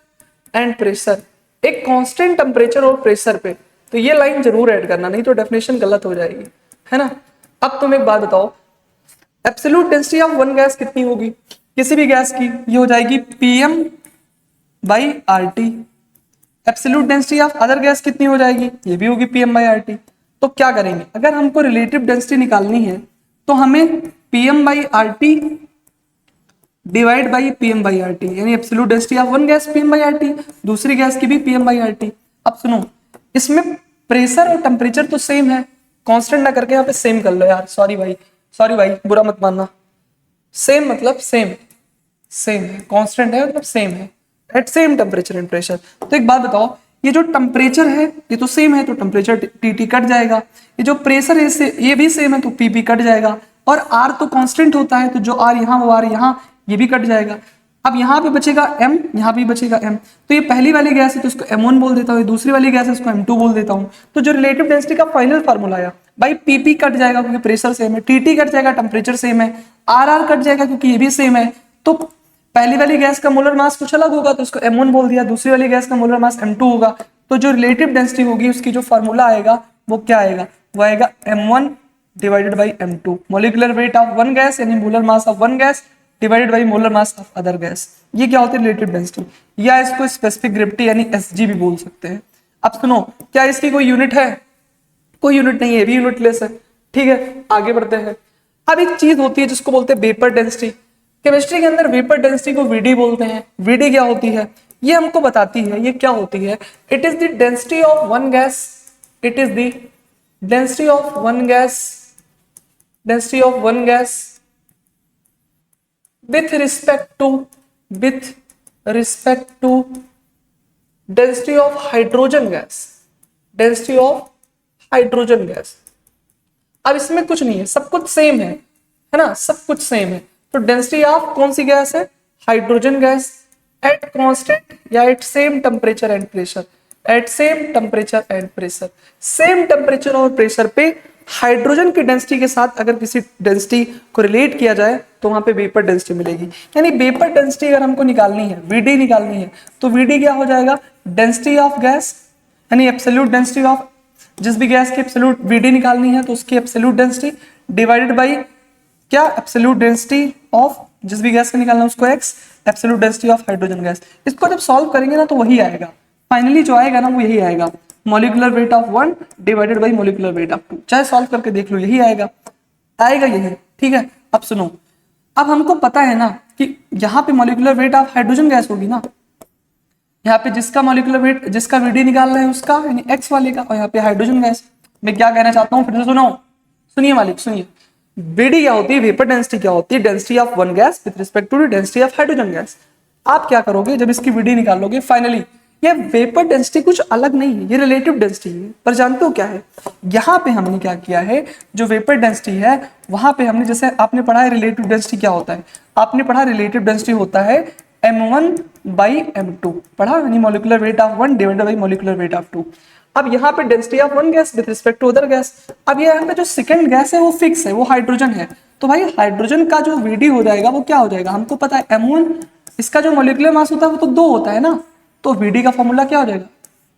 and pressure. एक कांस्टेंट टेम्परेचर और प्रेशर पे, तो ये लाइन जरूर ऐड करना, नहीं तो डेफिनेशन गलत हो जाएगी, है ना। अब तुम एक बात बताओ, absolute density of one gas कितनी होगी किसी भी गैस की? ये हो जाएगी PM/RT। Absolute density of other gas कितनी हो जाएगी, ये भी होगी PM/RT। तो क्या करेंगे, अगर हमको रिलेटिव डेंसिटी निकालनी है तो हमें PM/RT डिवाइड बाई PM/RT, यानी absolute density of one gas PM/RT, दूसरी गैस की भी PM/RT। अब सुनो, इसमें प्रेशर और टेम्परेचर तो सेम है, कांस्टेंट ना करके यहाँ पे सेम कर लो यार, सॉरी भाई बुरा मत मानना। सेम मतलब सेम है, कांस्टेंट है मतलब सेम है, at same temperature and pressure. तो एक बात बताओ, ये जो टेम्परेचर है ये तो सेम है, तो टेम्परेचर TT कट जाएगा, ये जो प्रेशर है ये भी सेम है, तो PP कट जाएगा, और R तो कांस्टेंट होता है, तो जो R यहाँ वो R यहाँ, ये भी कट जाएगा। अब यहाँ पे बचेगा M, यहाँ भी बचेगा M। तो ये पहली वाली गैस है तो इसको M1 बोल देता हूँ, दूसरी वाली गैस है इसको M2 बोल देता हूँ। तो जो रिलेटिव डेंसिटी का फाइनल फार्मूला आया भाई, PP कट जाएगा क्योंकि प्रेशर सेम है, TT कट जाएगा टेम्परेचर सेम है, RR कट जाएगा क्योंकि ये भी सेम है। तो पहली वाली गैस का मोलर मास कुछ अलग होगा तो उसको M1 बोल दिया, दूसरी वाली गैस का मोलर मास M2 होगा। तो जो रिलेटिव डेंसिटी होगी उसकी जो फार्मूला आएगा वो क्या आएगा, वो आएगा M1 divided by M2, molecular weight of one gas यानी molar mass of one gas divided by molar mass of other gas. ये क्या होती है, रिलेटिव डेंसिटी, या इसको स्पेसिफिक ग्रेविटी यानी SG भी बोल सकते हैं। अब सुनो, क्या इसकी कोई यूनिट है, कोई यूनिट नहीं है, भी यूनिटलेस है। ठीक है, आगे बढ़ते हैं। अब एक चीज होती है जिसको बोलते हैं वेपर डेंसिटी। केमिस्ट्री के अंदर वेपर डेंसिटी को VD बोलते हैं। VD क्या होती है, ये हमको बताती है ये क्या होती है। It is the density of one gas, it is the density of one gas, density of one gas with respect to density of hydrogen gas, density of hydrogen gas। अब इसमें कुछ नहीं है, सब कुछ सेम है ना, सब कुछ सेम है। तो डेंसिटी ऑफ कौन सी गैस है, हाइड्रोजन गैस, एट कांस्टेंट या at same temperature and pressure, at same temperature and pressure. Same temperature और प्रेशर पे हाइड्रोजन की डेंसिटी के साथ अगर किसी डेंसिटी को रिलेट किया जाए तो वहां पे वेपर डेंसिटी मिलेगी। यानी वेपर डेंसिटी अगर हमको निकालनी है, VD निकालनी है, तो VD क्या हो जाएगा, डेंसिटी ऑफ गैस यानी एब्सोल्यूट डेंसिटी ऑफ, जिस भी गैस की एब्सोल्यूट VD निकालनी है तो उसकी एब्सोल्यूट डेंसिटी डिवाइडेड बाई क्या, एब्सोल्यूट डेंसिटी ऑफ जिस भी गैस का निकालना है उसको X, absolute density of hydrogen gas. इसको जब सॉल्व करेंगे ना तो वही आएगा, फाइनली जो आएगा ना वो यही आएगा, molecular weight of one divided by molecular weight of two. चाहे सॉल्व करके देख लो, यही आएगा यही। ठीक है, अब सुनो, अब हमको पता है ना कि यहाँ पे molecular weight of hydrogen gas होगी ना, यहाँ पे जिसका मोलिकुलर वेट, जिसका VD निकालना है उसका यानी X वाले का, और यहाँ पे हाइड्रोजन गैस। मैं क्या कहना चाहता हूँ फिर से सुनो, सुनिए मालिक सुनिए। VD क्या होती है, वेपर डेंसिटी क्या होती है, density of one gas with respect to density of hydrogen gas. आप क्या करोगे जब इसकी VD निकालोगे, फाइनली ये वेपर डेंसिटी कुछ अलग नहीं है, ये रिलेटिव डेंसिटी है। पर जानते हो क्या है, यहाँ पे हमने क्या किया है, जो वेपर डेंसिटी है वहां पे हमने, जैसे आपने पढ़ा है रिलेटिव डेंसिटी क्या होता है, आपने पढ़ा रिलेटिव डेंसिटी होता है M1 बाई M2 पढ़ा, यानी molecular weight of one divided by molecular weight of two. अब यहाँ पे density of one gas with respect to other gas. अब ये यहाँ पे जो सेकंड गैस है वो फिक्स है, वो हाइड्रोजन है। तो भाई हाइड्रोजन का जो VD हो जाएगा वो क्या हो जाएगा, हमको पता है M1, इसका जो मोलिकुलर मास होता है वो तो 2 होता है ना, तो VD का फॉर्मूला क्या हो जाएगा,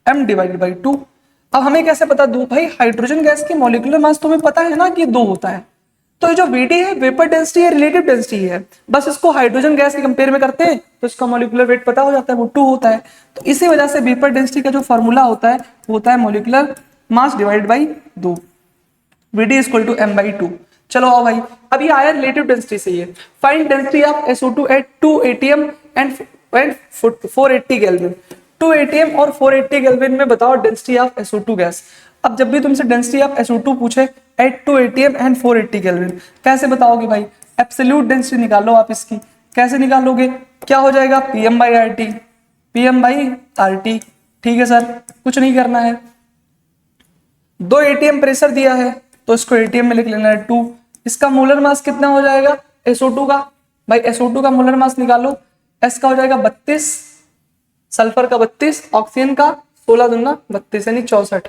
M डिवाइडेड बाई 2। अब हमें कैसे पता दो, भाई हाइड्रोजन गैस की मोलिकुलर मास तो हमें पता है ना कि 2 होता है, तो ये जो VD है वेपर डेंसिटी है, रिलेटिव डेंसिटी है, बस इसको हाइड्रोजन गैस के कंपेयर में करते हैं तो इसका मोलिकुलर वेट पता हो जाता है, वो 2 होता है। तो इसी वजह से वेपर डेंसिटी का जो फॉर्मूला होता है वो होता है molecular mass divide by 2, VD equal to M/2। चलो आओ भाई, अब ये आया रिलेटिव डेंसिटी से, ये find density of SO2 at 2 atm and 480 kelvin. 2 atm और 480 केल्विन में बताओ डेंसिटी ऑफ SO2 गैस। अब जब भी तुमसे डेंसिटी ऑफ SO2 पूछे एट 2 atm एंड 480 केल्विन, कैसे बताओगे भाई, एब्सोल्यूट डेंसिटी निकालो आप इसकी। कैसे निकालोगे, क्या हो जाएगा, PM/RT, PM/RT। ठीक है सर, कुछ नहीं करना है, 2 atm प्रेशर दिया है तो इसको atm में लिख लेना है 2। इसका मोलर मास कितना हो जाएगा SO2 का, भाई SO2 का मोलर मास निकालो, S का हो जाएगा 32, सल्फर का 32, ऑक्सीजन का 16 दूना 32 यानी 64,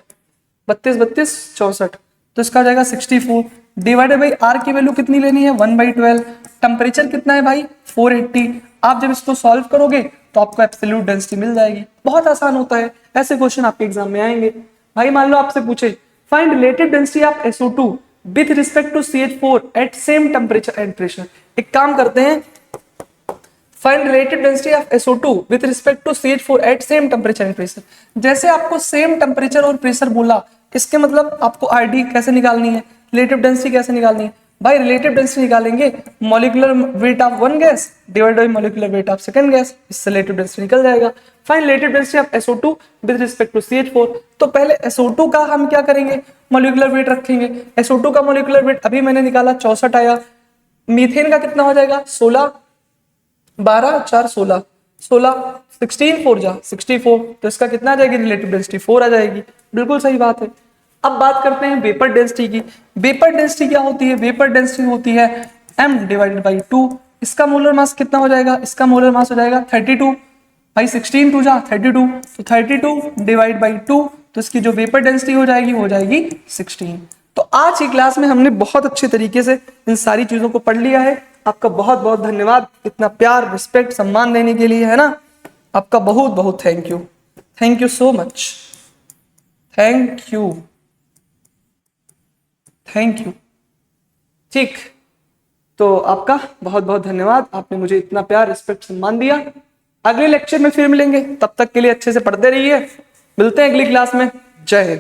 32 64, तो इसका हो जाएगा 64 डिवाइडेड बाई R की वैल्यू कितनी लेनी है 1/12। टेम्परेचर कितना है भाई 480। आप जब इसको सॉल्व करोगे तो आपको एब्सोल्यूट डेंसिटी मिल जाएगी। बहुत आसान होता है, ऐसे क्वेश्चन आपके एग्जाम में आएंगे। भाई मान लो आपसे पूछे find relative density of SO2 with respect to CH4 at same temperature and pressure. एक काम करते हैं, find relative density of SO2 with respect to CH4 at same temperature and pressure. जैसे आपको सेम टेम्परेचर और प्रेशर बोला, इसके मतलब आपको RD कैसे निकालनी है, रिलेटिव डेंसिटी कैसे निकालनी है। भाई रिलेटिव डेंसिटी निकालेंगे molecular weight of one gas divide by molecular weight of second gas, इससे रिलेटिव डेंसिटी निकल जाएगा। Find relative density of SO2 with respect to CH4। तो पहले SO2 का हम क्या करेंगे, मॉलिक्यूलर वेट रखेंगे। SO2 का मॉलिक्यूलर वेट अभी मैंने निकाला 64 आया। मीथेन का कितना हो जाएगा 16, 12 4 16, 16 4 जा 64, तो इसका कितना आ जाएगी रिलेटिव डेंसिटी 4 आ जाएगी। बिल्कुल सही बात है। अब बात करते हैं वेपर डेंसिटी की। वेपर डेंसिटी क्या होती है, वेपर डेंसिटी होती है m डिवाइडेड बाई 2। इसका मोलर मास कितना हो जाएगा, इसका मोलर मास हो जाएगा 32। भाई 16 2 जा 32, तो 32 डिवाइड बाई 2, तो इसकी जो वेपर डेंसिटी हो जाएगी वो हो जाएगी 16। तो आज की क्लास में हमने बहुत अच्छे तरीके से इन सारी चीजों को पढ़ लिया है। आपका बहुत बहुत धन्यवाद इतना प्यार रिस्पेक्ट सम्मान देने के लिए, है ना। आपका बहुत बहुत thank you so much, thank you. ठीक, तो आपका बहुत बहुत धन्यवाद, आपने मुझे इतना प्यार रिस्पेक्ट सम्मान दिया। अगले लेक्चर में फिर मिलेंगे, तब तक के लिए अच्छे से पढ़ते रहिए। मिलते हैं अगली क्लास में। जय हिंद।